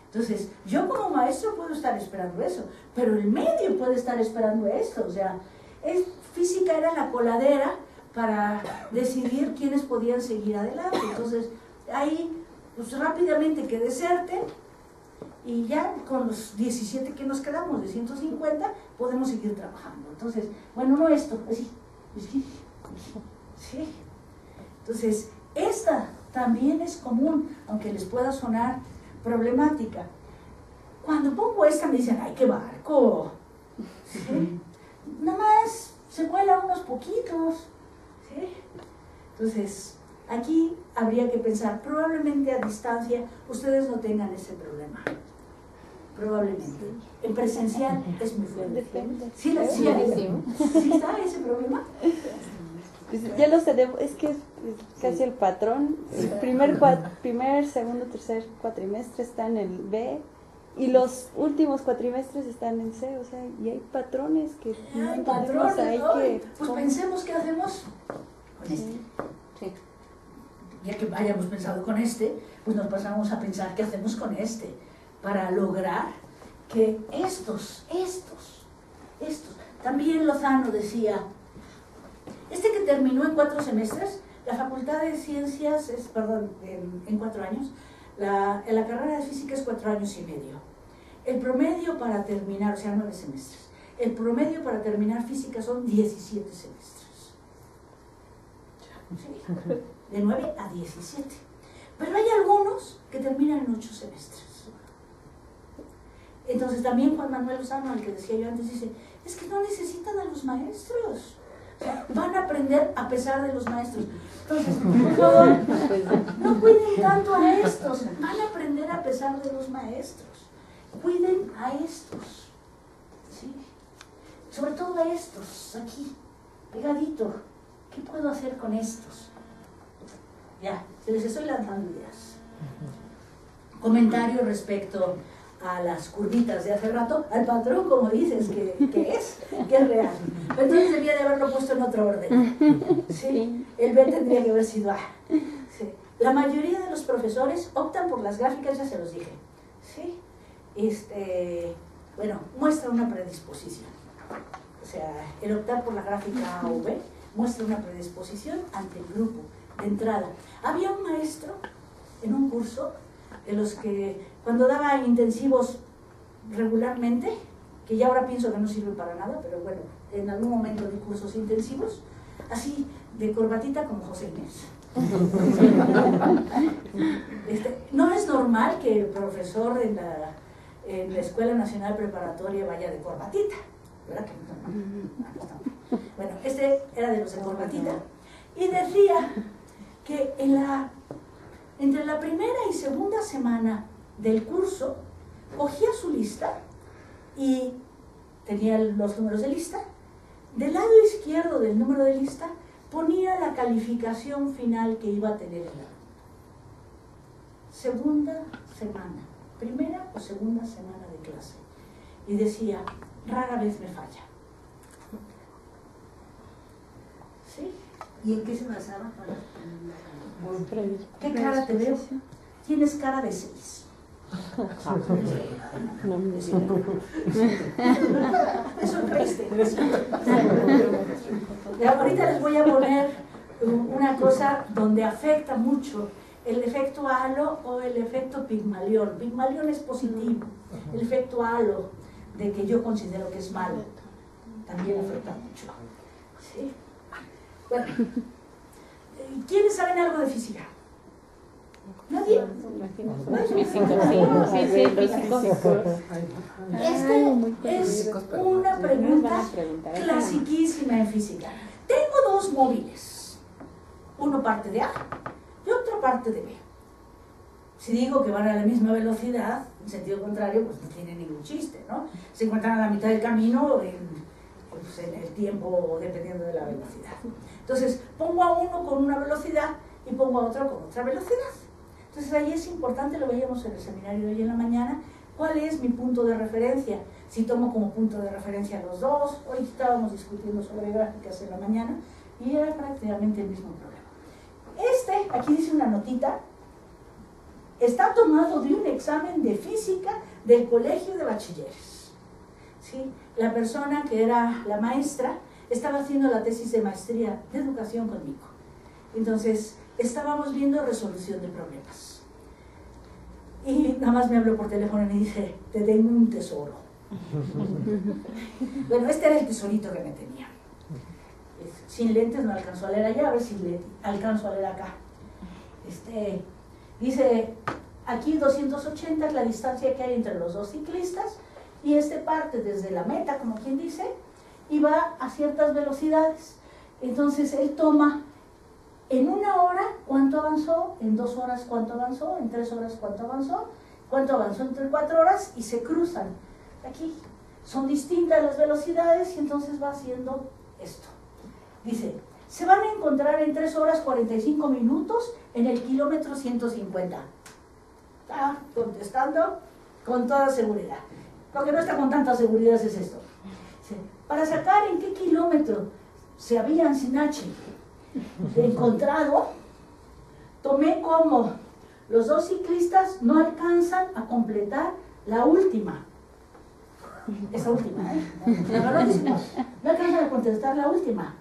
Entonces, yo como maestro puedo estar esperando eso, pero el medio puede estar esperando esto. O sea, física era la coladera para decidir quiénes podían seguir adelante. Entonces, ahí, pues rápidamente que deserten, y ya con los 17 que nos quedamos de 150, podemos seguir trabajando. Entonces, bueno, no esto, así. ¿Sí? Entonces, esta también es común, aunque les pueda sonar problemática. Cuando pongo esta me dicen, ¡ay, qué barco! ¿Sí? Nada más se vuela unos poquitos. ¿Sí? Entonces, aquí habría que pensar, probablemente a distancia ustedes no tengan ese problema. Probablemente. En presencial es muy fuerte. ¿Sí está ese problema? Pues ya lo sé, es que es casi el patrón. El primer, segundo, tercer cuatrimestre está en el B y los últimos cuatrimestres están en C, o sea, y hay patrones que no entendemos, pues pensemos qué hacemos con este. Sí. Ya que hayamos pensado con este, pues nos pasamos a pensar qué hacemos con este para lograr que estos. También Lozano decía, que terminó en 4 semestres, la Facultad de Ciencias en 4 años, en la carrera de Física es 4 años y medio. El promedio para terminar, o sea, 9 semestres, el promedio para terminar Física son 17 semestres. Sí, de 9 a 17. Pero hay algunos que terminan en 8 semestres. Entonces también Juan Manuel Lozano, al que decía yo antes, dice, es que no necesitan a los maestros. O sea, van a aprender a pesar de los maestros. Entonces, por favor, no cuiden tanto a estos, van a aprender a pesar de los maestros. Cuiden a estos, ¿sí? Sobre todo a estos, aquí, pegadito. ¿Qué puedo hacer con estos? Ya, se les estoy lanzando ideas. Comentario respecto a las curvitas de hace rato, al patrón, como dices, que es real. Pero entonces debía de haberlo puesto en otro orden. ¿Sí? El B tendría que haber sido A. ¿Sí? La mayoría de los profesores optan por las gráficas, ya se los dije. ¿Sí? Bueno, muestra una predisposición. O sea, el optar por la gráfica A o B muestra una predisposición ante el grupo de entrada. Había un maestro en un curso de los que cuando daba intensivos regularmente, que ya ahora pienso que no sirve para nada, pero bueno, en algún momento de cursos intensivos, así de corbatita como José Inés. No es normal que el profesor en la Escuela Nacional Preparatoria vaya de corbatita, ¿verdad que no? Bueno, era de los de corbatita, y decía que entre la primera y segunda semana del curso, cogía su lista y tenía los números de lista. Del lado izquierdo del número de lista ponía la calificación final que iba a tener el alumno. Segunda semana, primera o segunda semana de clase. Y decía, rara vez me falla. ¿Sí? ¿Y en qué se basaba? ¿Qué cara te veo? Tienes cara de 6. Eso creíste. Ahorita les voy a poner una cosa donde afecta mucho el efecto halo o el efecto Pigmalión. Pigmalión es positivo, el efecto halo, de que yo considero que es malo, también afecta mucho. ¿Sí? Bueno, ¿quiénes saben algo de física? ¿Nadie? Esta es una pregunta clasiquísima en física. Tengo dos móviles, uno parte de A y otro parte de B. Si digo que van a la misma velocidad, en sentido contrario, pues no tiene ningún chiste, ¿no? Se encuentran a la mitad del camino en el tiempo dependiendo de la velocidad. Entonces, pongo a uno con una velocidad y pongo a otro con otra velocidad. Entonces, ahí es importante, lo veíamos en el seminario de hoy en la mañana, cuál es mi punto de referencia. Si tomo como punto de referencia los dos, hoy estábamos discutiendo sobre gráficas en la mañana y era prácticamente el mismo problema. Aquí dice una notita, está tomado de un examen de física del colegio de bachilleres. ¿Sí? La persona que era la maestra estaba haciendo la tesis de maestría de educación conmigo. Entonces, estábamos viendo resolución de problemas. Y nada más me habló por teléfono y me dice, te tengo un tesoro. Bueno, este era el tesorito que me tenía. Sin lentes no alcanzo a leer allá, a ver si alcanzo a leer acá. Dice, aquí 280 es la distancia que hay entre los dos ciclistas y parte desde la meta, como quien dice, y va a ciertas velocidades. Entonces él toma en 1 hora cuánto avanzó, en 2 horas cuánto avanzó, en 3 horas cuánto avanzó entre 4 horas y se cruzan. Aquí son distintas las velocidades y entonces va haciendo esto. Dice, se van a encontrar en 3 horas 45 minutos en el kilómetro 150. Está contestando con toda seguridad. Lo que no está con tanta seguridad es esto. Dice, para sacar en qué kilómetro se habían sin H encontrado, tomé como los dos ciclistas no alcanzan a completar la última. Esa última, La verdad es que no alcanzan a contestar la última.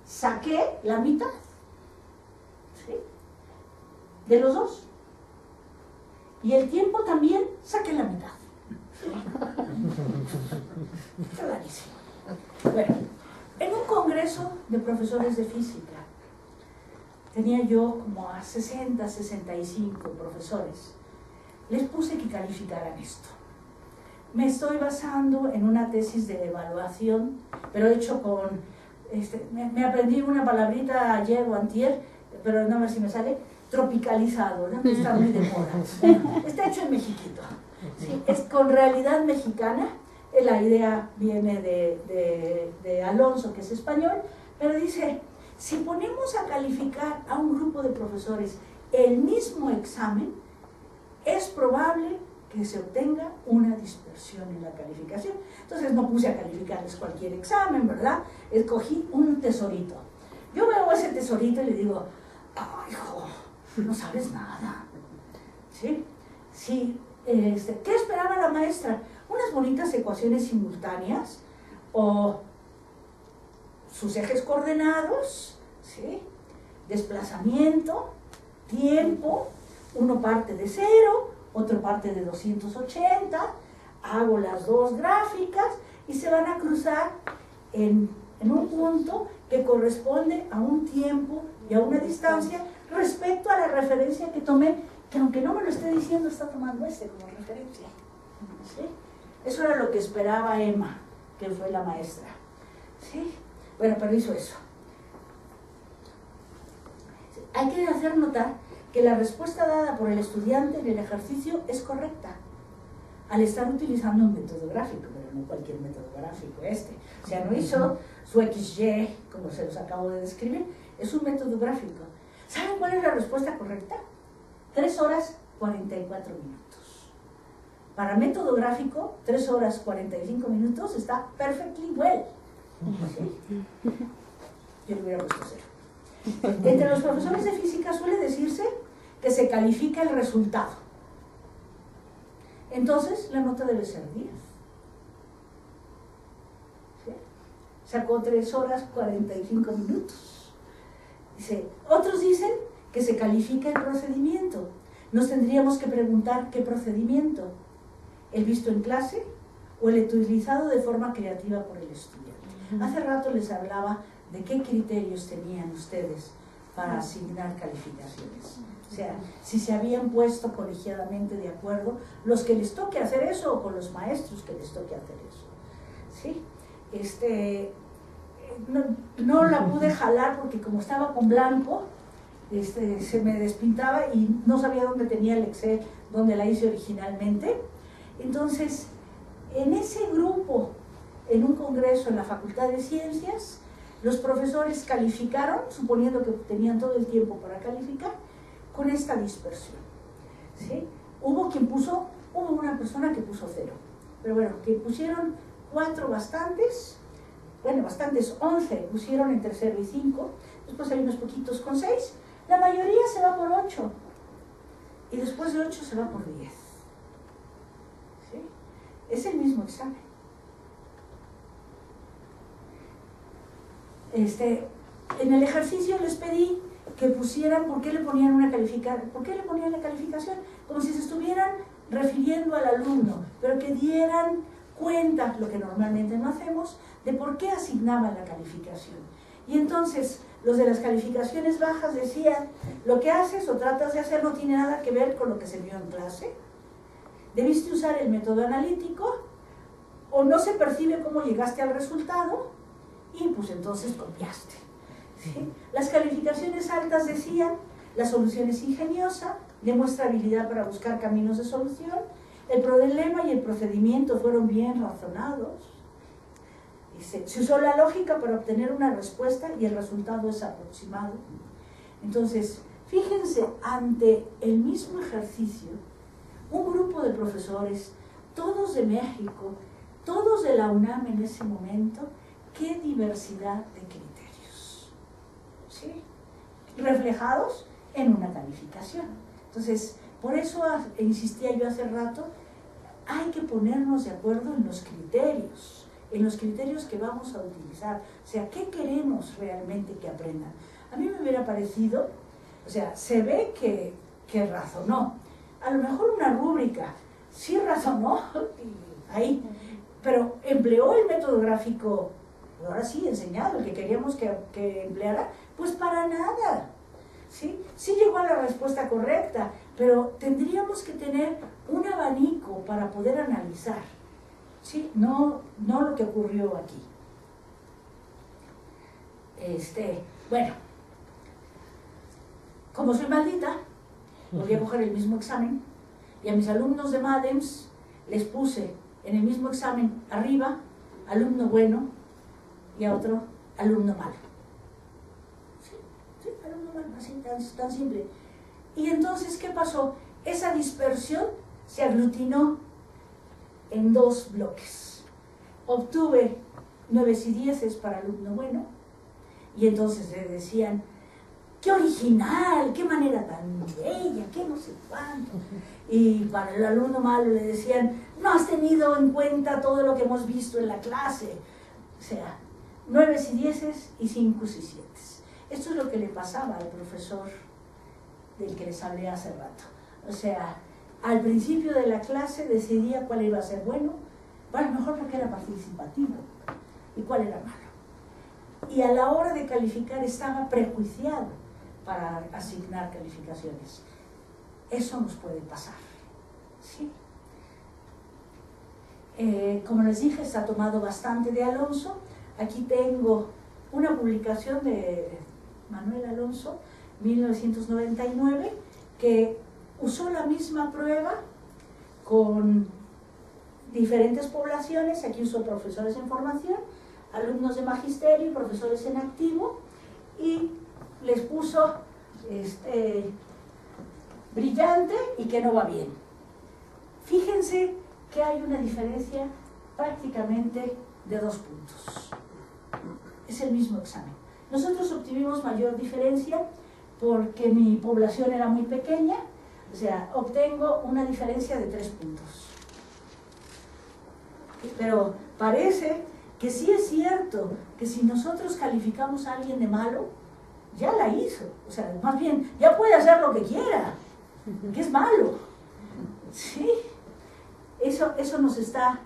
Saqué la mitad, ¿sí? De los dos. Y el tiempo también saqué la mitad. Clarísimo. Bueno, en un congreso de profesores de física, tenía yo como a 60, 65 profesores. Les puse que calificaran esto. Me estoy basando en una tesis de evaluación, pero hecho con... me aprendí una palabrita ayer o antier, pero no sé si me sale, tropicalizado, ¿no? Está muy de moda. Está hecho en Mexiquito. ¿Sí? Es con realidad mexicana. La idea viene de Alonso, que es español, pero dice, si ponemos a calificar a un grupo de profesores el mismo examen, es probable que se obtenga una dispersión en la calificación. Entonces no puse a calificarles cualquier examen, ¿verdad? Escogí un tesorito. Yo veo ese tesorito y le digo, ¡ay, hijo! No sabes nada. ¿Sí? Sí. ¿Qué esperaba la maestra? Unas bonitas ecuaciones simultáneas o sus ejes coordenados, ¿sí? Desplazamiento, tiempo, uno parte de 0, otro parte de 280, hago las dos gráficas y se van a cruzar en un punto que corresponde a un tiempo y a una distancia respecto a la referencia que tomé, que aunque no me lo esté diciendo, está tomando como referencia. ¿Sí? Eso era lo que esperaba Emma, que fue la maestra. ¿Sí? Bueno, pero hizo eso. Hay que hacer notar que la respuesta dada por el estudiante en el ejercicio es correcta, al estar utilizando un método gráfico, pero no cualquier método gráfico O sea, no hizo su XY, como se los acabo de describir, es un método gráfico. ¿Saben cuál es la respuesta correcta? 3 horas 44 minutos. Para método gráfico, 3 horas 45 minutos está perfectly well. ¿Sí? Yo le hubiera puesto 0. Entre los profesores de física suele decirse que se califica el resultado. Entonces, la nota debe ser 10. ¿Sí? Sacó 3 horas 45 minutos. Dice, otros dicen que se califica el procedimiento. Nos tendríamos que preguntar qué procedimiento, el visto en clase o el utilizado de forma creativa por el estudiante. Hace rato les hablaba de qué criterios tenían ustedes para asignar calificaciones. O sea, si se habían puesto colegiadamente de acuerdo los que les toque hacer eso o con los maestros que les toque hacer eso. ¿Sí? No la pude jalar porque como estaba con blanco, se me despintaba y no sabía dónde tenía el Excel, donde la hice originalmente. Entonces, en ese grupo, en un congreso en la Facultad de Ciencias, los profesores calificaron, suponiendo que tenían todo el tiempo para calificar, con esta dispersión. ¿Sí? Hubo una persona que puso 0, pero bueno, que pusieron 4 bastantes, 11 pusieron en tercero y 5, después hay unos poquitos con 6, la mayoría se va por 8, y después de 8 se va por 10. ¿Sí? Es el mismo examen. En el ejercicio les pedí que pusieran por qué le ponían la calificación, como si se estuvieran refiriendo al alumno, pero que dieran cuenta, lo que normalmente no hacemos, de por qué asignaban la calificación. Y entonces los de las calificaciones bajas decían, lo que haces o tratas de hacer no tiene nada que ver con lo que se vio en clase, debiste usar el método analítico, o no se percibe cómo llegaste al resultado, y pues entonces copiaste. ¿Sí? Las calificaciones altas decían, la solución es ingeniosa, demuestra habilidad para buscar caminos de solución, el problema y el procedimiento fueron bien razonados, se usó la lógica para obtener una respuesta y el resultado es aproximado. Entonces, fíjense, ante el mismo ejercicio, un grupo de profesores, todos de México, todos de la UNAM en ese momento, qué diversidad de criterios, ¿sí? Reflejados en una calificación. Entonces, por eso insistía yo hace rato, hay que ponernos de acuerdo en los criterios que vamos a utilizar. O sea, ¿qué queremos realmente que aprendan? A mí me hubiera parecido, o sea, se ve que razonó. A lo mejor una rúbrica, sí razonó, ahí, pero empleó el método gráfico, ahora sí, enseñado, el que queríamos que empleara, pues para nada. ¿Sí? Sí llegó a la respuesta correcta, pero tendríamos que tener un abanico para poder analizar, ¿sí? No lo que ocurrió aquí. Bueno, como soy maldita, volví a coger el mismo examen y a mis alumnos de MADEMS les puse en el mismo examen arriba, alumno bueno, y a otro, alumno malo. Sí, alumno malo, así tan simple. Y entonces, ¿qué pasó? Esa dispersión se aglutinó en 2 bloques. Obtuve 9 y 10 para alumno bueno, y entonces le decían, ¡qué original! ¡Qué manera tan bella! ¡Qué no sé cuánto! Y para el alumno malo le decían, no has tenido en cuenta todo lo que hemos visto en la clase. O sea, 9 y 10 y 5 y 7. Esto es lo que le pasaba al profesor del que les hablé hace rato. O sea, al principio de la clase decidía cuál iba a ser bueno, mejor porque era participativo, y cuál era malo. Y a la hora de calificar estaba prejuiciado para asignar calificaciones. Eso nos puede pasar. ¿Sí? Como les dije, está tomado bastante de Alonso. Aquí tengo una publicación de Manuel Alonso, 1999, que usó la misma prueba con diferentes poblaciones. Aquí usó profesores en formación, alumnos de magisterio, profesores en activo, y les puso brillante y que no va bien. Fíjense que hay una diferencia prácticamente de 2 puntos. Es el mismo examen. Nosotros obtuvimos mayor diferencia porque mi población era muy pequeña, o sea, obtengo una diferencia de 3 puntos. Pero parece que sí es cierto que si nosotros calificamos a alguien de malo, ya la hizo. O sea, más bien, ya puede hacer lo que quiera, que es malo. ¿Sí? Eso nos está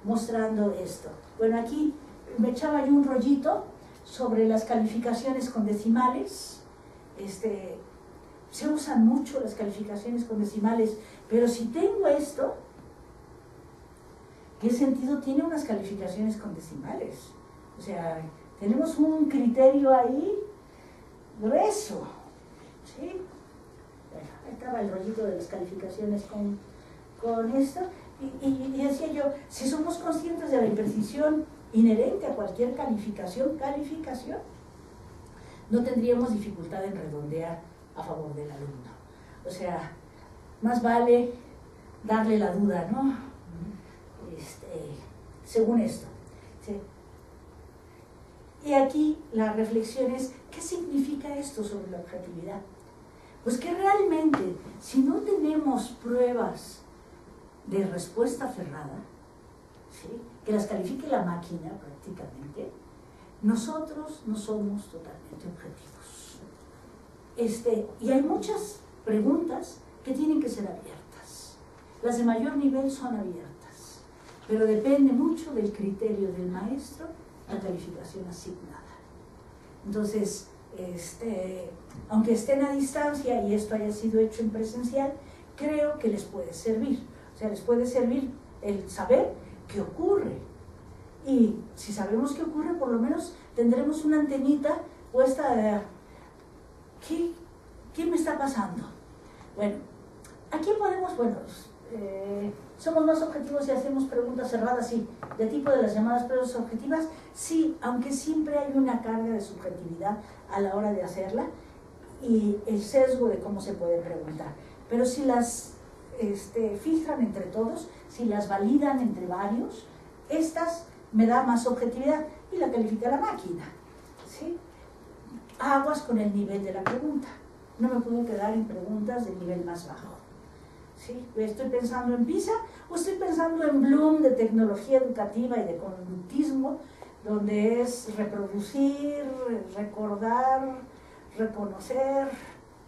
mostrando esto. Bueno, aquí me echaba yo un rollito sobre las calificaciones con decimales. Se usan mucho las calificaciones con decimales, pero si tengo esto, ¿qué sentido tiene unas calificaciones con decimales? O sea, tenemos un criterio ahí grueso, ¿sí? Bueno, ahí estaba el rollito de las calificaciones con esto, y decía yo, si somos conscientes de la imprecisión inherente a cualquier calificación, no tendríamos dificultad en redondear a favor del alumno. O sea, más vale darle la duda, ¿no? Según esto, ¿sí? Y aquí la reflexión es, ¿qué significa esto sobre la objetividad? Pues que realmente, si no tenemos pruebas de respuesta cerrada, ¿sí?, que las califique la máquina prácticamente, nosotros no somos totalmente objetivos. Y hay muchas preguntas que tienen que ser abiertas. Las de mayor nivel son abiertas, pero depende mucho del criterio del maestro la calificación asignada. Entonces, aunque estén a distancia y esto haya sido hecho en presencial, creo que les puede servir. O sea, les puede servir el saber qué ocurre. Y si sabemos qué ocurre, por lo menos tendremos una antenita puesta de ¿qué me está pasando? Bueno, aquí podemos, somos más objetivos y hacemos preguntas cerradas, sí, de tipo de las llamadas preguntas objetivas, sí, aunque siempre hay una carga de subjetividad a la hora de hacerla y el sesgo de cómo se puede preguntar. Pero si las filtran entre todos, si las validan entre varios, estas me da más objetividad y la califica la máquina, ¿sí? Aguas con el nivel de la pregunta. No me puedo quedar en preguntas del nivel más bajo, ¿sí? ¿Estoy pensando en PISA o estoy pensando en Bloom de tecnología educativa y de conductismo, donde es reproducir, recordar, reconocer,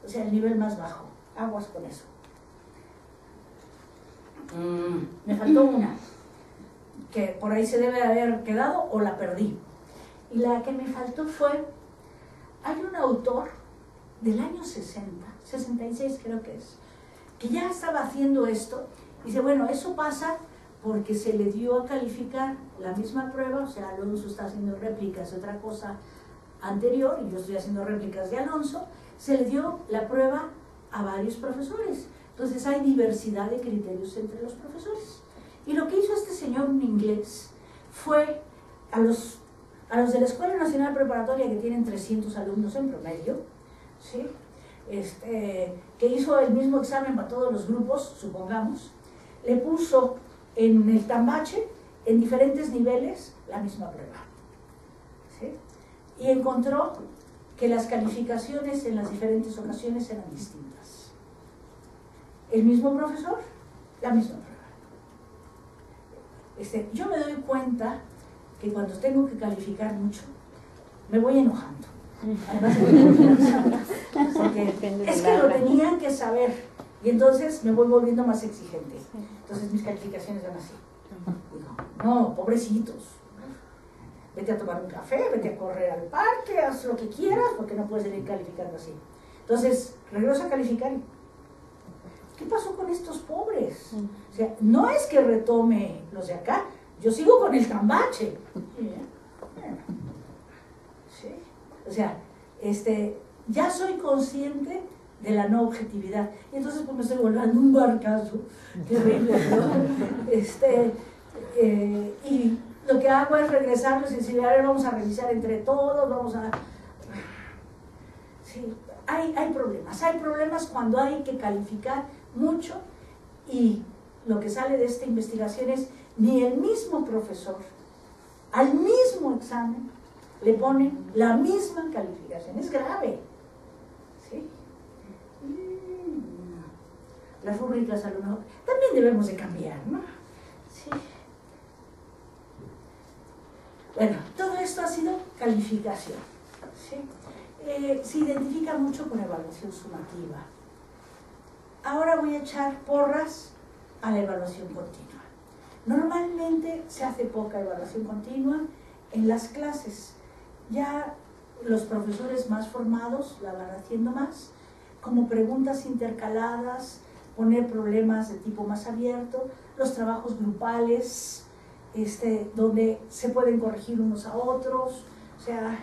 o sea, el nivel más bajo? Aguas con eso. Me faltó una, que por ahí se debe haber quedado o la perdí. Y la que me faltó fue, hay un autor del año 60, 66 creo que es, que ya estaba haciendo esto. Dice, bueno, eso pasa porque se le dio a calificar la misma prueba, o sea, Alonso está haciendo réplicas de otra cosa anterior y yo estoy haciendo réplicas de Alonso, se le dio la prueba a varios profesores. Entonces hay diversidad de criterios entre los profesores. Y lo que hizo este señor, un inglés, fue a los de la Escuela Nacional Preparatoria, que tienen 300 alumnos en promedio, ¿sí?, que hizo el mismo examen para todos los grupos, supongamos, le puso en el tambache, en diferentes niveles, la misma prueba, ¿sí?, y encontró que las calificaciones en las diferentes ocasiones eran distintas. El mismo profesor, la misma prueba. Yo me doy cuenta que cuando tengo que calificar mucho, me voy enojando. Además, porque es que lo tenían que saber y entonces me voy volviendo más exigente. Entonces mis calificaciones van así. Digo, no, pobrecitos, vete a tomar un café, vete a correr al parque, haz lo que quieras, porque no puedes seguir calificando así. Entonces regreso a calificar y ¿qué pasó con estos pobres? O sea, no es que retome los de acá, yo sigo con el tambache. ¿Sí? O sea, ya soy consciente de la no objetividad. Y entonces pues me estoy volviendo un barcazo terrible, ¿no? Y lo que hago es regresarles y decir, a ver, vamos a revisar entre todos, vamos a... Sí, hay problemas cuando hay que calificar mucho y lo que sale de esta investigación es ni el mismo profesor al mismo examen le pone la misma calificación. Es grave, ¿sí? Las rúbricas a lo mejor también debemos de cambiar, ¿no? Sí. Bueno, todo esto ha sido calificación, ¿sí? Se identifica mucho con evaluación sumativa. Ahora voy a echar porras a la evaluación continua. Normalmente se hace poca evaluación continua en las clases. Ya los profesores más formados la van haciendo más, como preguntas intercaladas, poner problemas de tipo más abierto, los trabajos grupales, donde se pueden corregir unos a otros. O sea,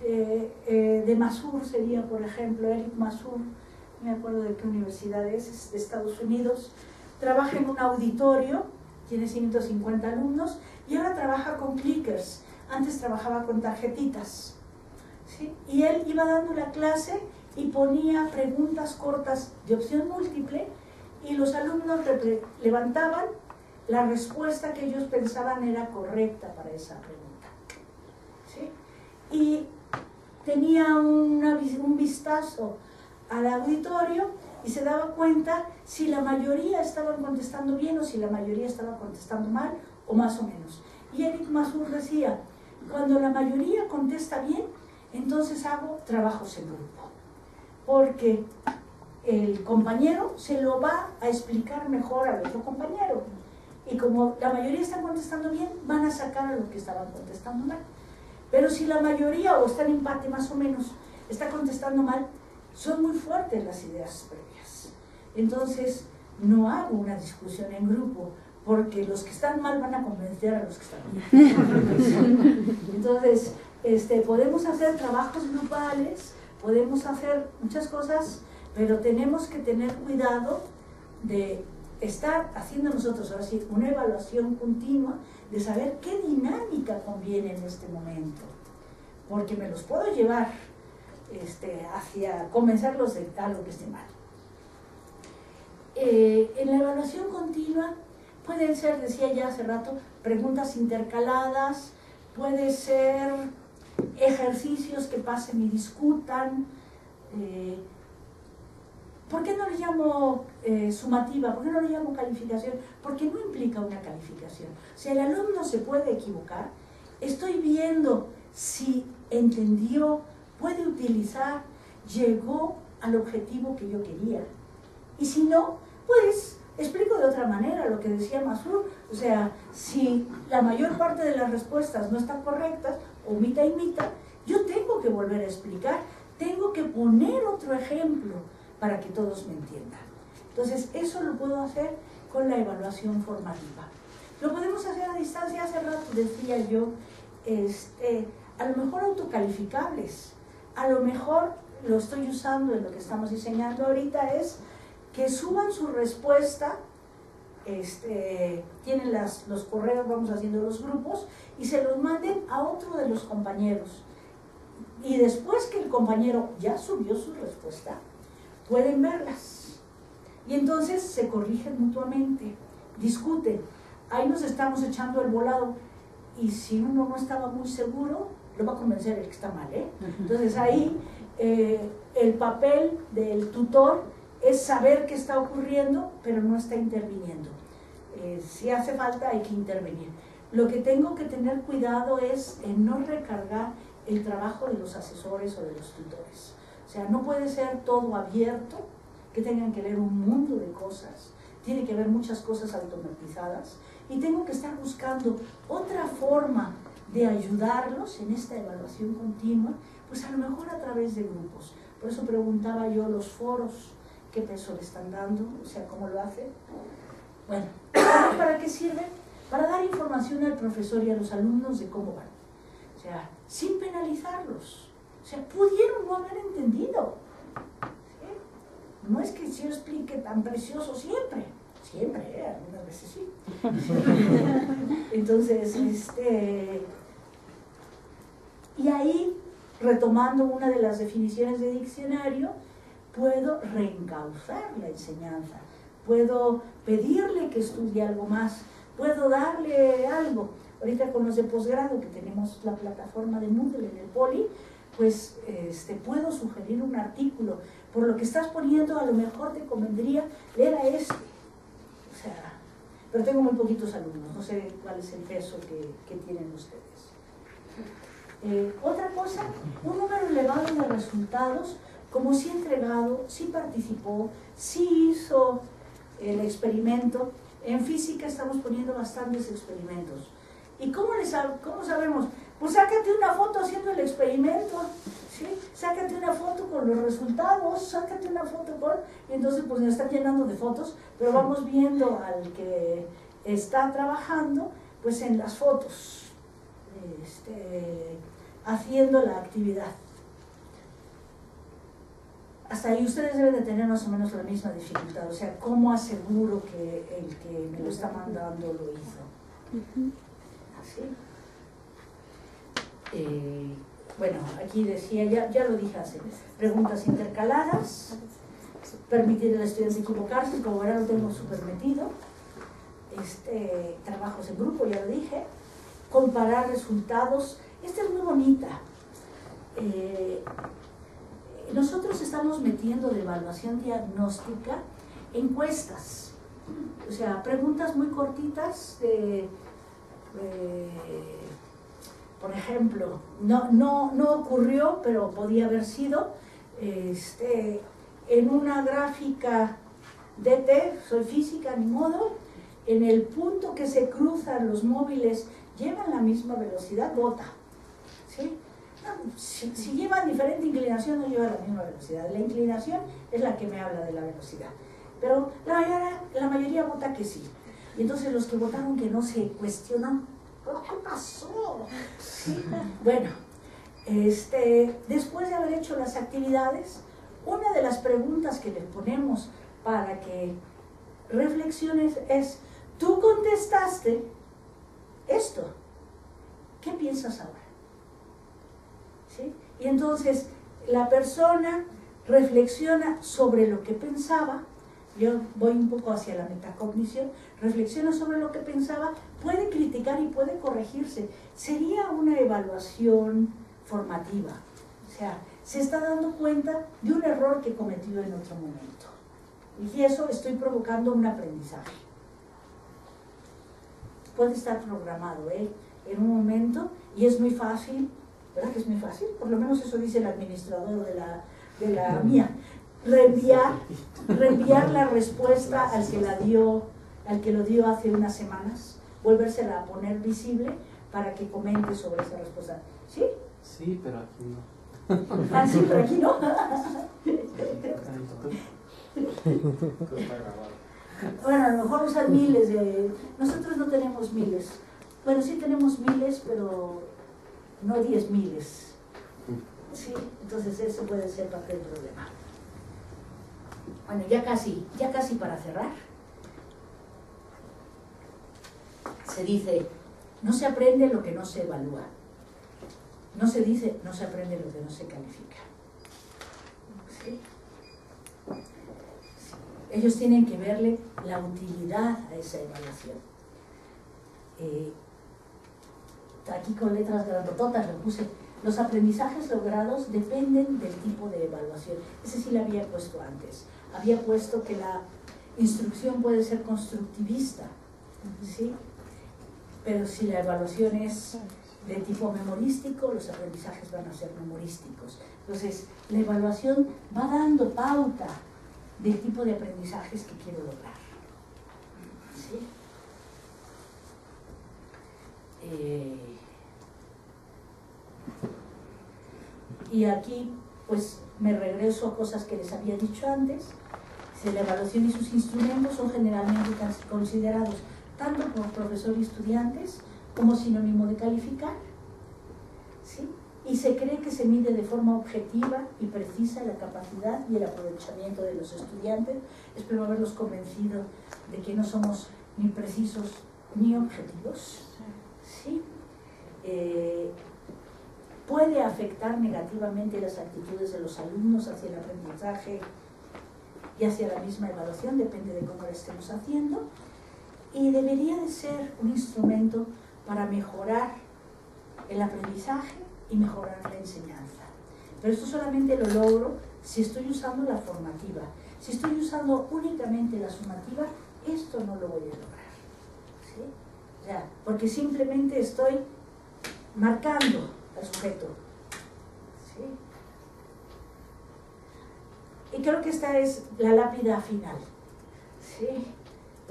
de Masur sería, por ejemplo, Eric Masur, no me acuerdo de qué universidad es de Estados Unidos, trabaja en un auditorio, tiene 150 alumnos y ahora trabaja con clickers. Antes trabajaba con tarjetitas, ¿sí? Y él iba dando la clase y ponía preguntas cortas de opción múltiple y los alumnos levantaban la respuesta que ellos pensaban era correcta para esa pregunta, ¿sí? Y tenía un vistazo al auditorio y se daba cuenta si la mayoría estaban contestando bien o si la mayoría estaba contestando mal o más o menos. Y Eric Masur decía, cuando la mayoría contesta bien, entonces hago trabajos en grupo, porque el compañero se lo va a explicar mejor al otro compañero. Y como la mayoría están contestando bien, van a sacar a los que estaban contestando mal. Pero si la mayoría, o está en empate más o menos, está contestando mal, son muy fuertes las ideas previas. Entonces, no hago una discusión en grupo, porque los que están mal van a convencer a los que están bien. Entonces, podemos hacer trabajos grupales, podemos hacer muchas cosas, pero tenemos que tener cuidado de estar haciendo nosotros, ahora sí, una evaluación continua de saber qué dinámica conviene en este momento, porque me los puedo llevar hacia convencerlos de algo que esté mal. En la evaluación continua pueden ser, decía ya hace rato, preguntas intercaladas, puede ser ejercicios que pasen y discutan. ¿Por qué no le llamo sumativa? ¿Por qué no le llamo calificación? Porque no implica una calificación. O sea, el alumno se puede equivocar. Estoy viendo si entendió, puede utilizar, llegó al objetivo que yo quería. Y si no, pues explico de otra manera lo que decía Masur. O sea, si la mayor parte de las respuestas no están correctas, o mitad y mitad, yo tengo que volver a explicar, tengo que poner otro ejemplo para que todos me entiendan. Entonces, eso lo puedo hacer con la evaluación formativa. Lo podemos hacer a distancia. Hace rato decía yo, a lo mejor autocalificables, a lo mejor lo estoy usando en lo que estamos diseñando ahorita, es que suban su respuesta, tienen los correos, vamos haciendo los grupos, y se los manden a otro de los compañeros. Y después que el compañero ya subió su respuesta, pueden verlas. Y entonces se corrigen mutuamente, discuten. Ahí nos estamos echando el volado. Y si uno no estaba muy seguro, lo va a convencer el que está mal, ¿eh? Entonces ahí el papel del tutor es saber qué está ocurriendo, pero no está interviniendo. Si hace falta, hay que intervenir. Lo que tengo que tener cuidado es en no recargar el trabajo de los asesores o de los tutores. O sea, no puede ser todo abierto, que tengan que leer un mundo de cosas. Tiene que haber muchas cosas automatizadas y tengo que estar buscando otra forma de ayudarlos en esta evaluación continua, pues a lo mejor a través de grupos. Por eso preguntaba yo los foros, ¿qué peso le están dando? O sea, ¿cómo lo hacen? Bueno, ¿para qué sirve? Para dar información al profesor y a los alumnos de cómo van. O sea, sin penalizarlos. O sea, pudieron no haber entendido. ¿Sí? No es que yo explique tan precioso siempre. Siempre, algunas veces sí. Entonces, y ahí, retomando una de las definiciones de diccionario, puedo reencauzar la enseñanza, puedo pedirle que estudie algo más, puedo darle algo. Ahorita con los de posgrado, que tenemos la plataforma de Moodle en el Poli, pues puedo sugerir un artículo. Por lo que estás poniendo, a lo mejor te convendría leer a este. O sea, pero tengo muy poquitos alumnos, no sé cuál es el peso que tienen ustedes. Otra cosa, un número elevado de resultados, como si entregado, si participó, si hizo el experimento. En física estamos poniendo bastantes experimentos ¿Y cómo sabemos? Pues sácate una foto haciendo el experimento, ¿sí? Sácate una foto con los resultados, sácate una foto con... Y entonces pues nos están llenando de fotos, pero vamos viendo al que está trabajando, pues en las fotos, haciendo la actividad. Hasta ahí ustedes deben de tener más o menos la misma dificultad, o sea, ¿cómo aseguro que el que me lo está mandando lo hizo? ¿Sí? Bueno, aquí decía, ya lo dije hace, preguntas intercaladas, permitir al estudiante equivocarse, como ahora lo tengo súper metido, trabajos en grupo, ya lo dije, comparar resultados, esta es muy bonita. Nosotros estamos metiendo de evaluación diagnóstica encuestas, o sea, preguntas muy cortitas de por ejemplo, no ocurrió, pero podía haber sido, en una gráfica DT, soy física, ni modo, en el punto que se cruzan los móviles, llevan la misma velocidad, vota, ¿sí? Si llevan diferente inclinación, no llevan la misma velocidad. La inclinación es la que me habla de la velocidad, pero la mayoría vota que sí. Y entonces los que votaron que no se cuestionan, ¿qué pasó? ¿Sí? Bueno, después de haber hecho las actividades, una de las preguntas que les ponemos para que reflexiones es, tú contestaste esto, ¿qué piensas ahora? ¿Sí? Y entonces la persona reflexiona sobre lo que pensaba, yo voy un poco hacia la metacognición, reflexiona sobre lo que pensaba, puede criticar y puede corregirse. Sería una evaluación formativa, o sea, se está dando cuenta de un error que cometió en otro momento. Y eso estoy provocando un aprendizaje. Puede estar programado, en un momento, y es muy fácil, ¿verdad que es muy fácil? Por lo menos eso dice el administrador de la mía. Reenviar la respuesta al que lo dio hace unas semanas, volvérsela a poner visible para que comente sobre esa respuesta. ¿Sí? Sí, pero aquí no. Ah, sí, pero aquí no. Bueno, a lo mejor usan miles de... Nosotros no tenemos miles. Bueno, sí tenemos miles, pero no 10.000. Sí, entonces eso puede ser parte del problema. Bueno, ya casi para cerrar. Se dice, no se aprende lo que no se evalúa. No se dice, no se aprende lo que no se califica. ¿Sí? Ellos tienen que verle la utilidad a esa evaluación. Aquí con letras grandototas le puse, los aprendizajes logrados dependen del tipo de evaluación. Ese sí lo había puesto antes. Había puesto que la instrucción puede ser constructivista, ¿sí? Pero si la evaluación es de tipo memorístico, los aprendizajes van a ser memorísticos. Entonces, la evaluación va dando pauta del tipo de aprendizajes que quiero lograr. ¿Sí? Y aquí, pues, me regreso a cosas que les había dicho antes. La evaluación y sus instrumentos son generalmente considerados tanto por profesor y estudiantes como sinónimo de calificar, ¿sí? Y se cree que se mide de forma objetiva y precisa la capacidad y el aprovechamiento de los estudiantes. Espero haberlos convencido de que no somos ni precisos ni objetivos, ¿sí? Puede afectar negativamente las actitudes de los alumnos hacia el aprendizaje y hacia la misma evaluación, depende de cómo la estemos haciendo, y debería de ser un instrumento para mejorar el aprendizaje y mejorar la enseñanza. Pero esto solamente lo logro si estoy usando la formativa. Si estoy usando únicamente la sumativa, esto no lo voy a lograr, ¿sí? O sea, porque simplemente estoy marcando al sujeto, ¿sí? Y creo que esta es la lápida final, ¿sí?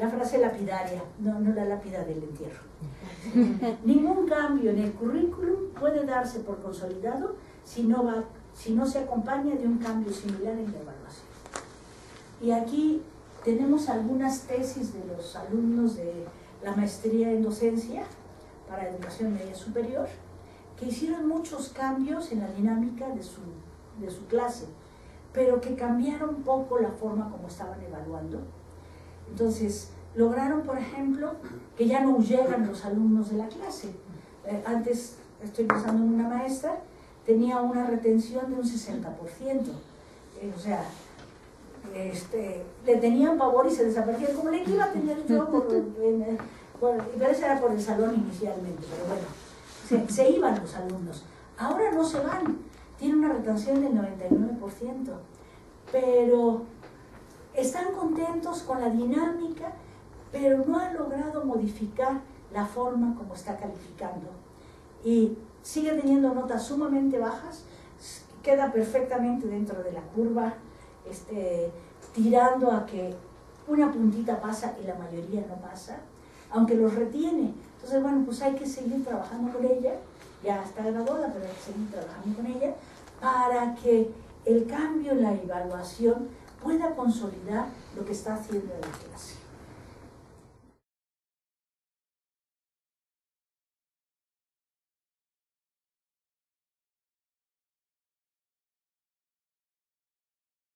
la frase lapidaria, no la lápida del entierro. Ningún cambio en el currículum puede darse por consolidado si no se acompaña de un cambio similar en la evaluación. Y aquí tenemos algunas tesis de los alumnos de la maestría en docencia para educación media superior, que hicieron muchos cambios en la dinámica de su clase, pero que cambiaron un poco la forma como estaban evaluando. Entonces, lograron, por ejemplo, que ya no huyeran los alumnos de la clase. Antes, estoy pensando en una maestra, tenía una retención de un 60%. O sea, le tenían pavor y se desaparecían, como le iba a tener yo, pero eso era por el salón inicialmente, pero bueno, se iban los alumnos. Ahora no se van, tienen una retención del 99%, pero están contentos con la dinámica, pero no han logrado modificar la forma como está calificando. Y sigue teniendo notas sumamente bajas, queda perfectamente dentro de la curva, tirando a que una puntita pasa y la mayoría no pasa, aunque los retiene. Entonces, bueno, pues hay que seguir trabajando con ella, ya está graduada, pero hay que seguir trabajando con ella para que el cambio en la evaluación pueda consolidar lo que está haciendo en la clase.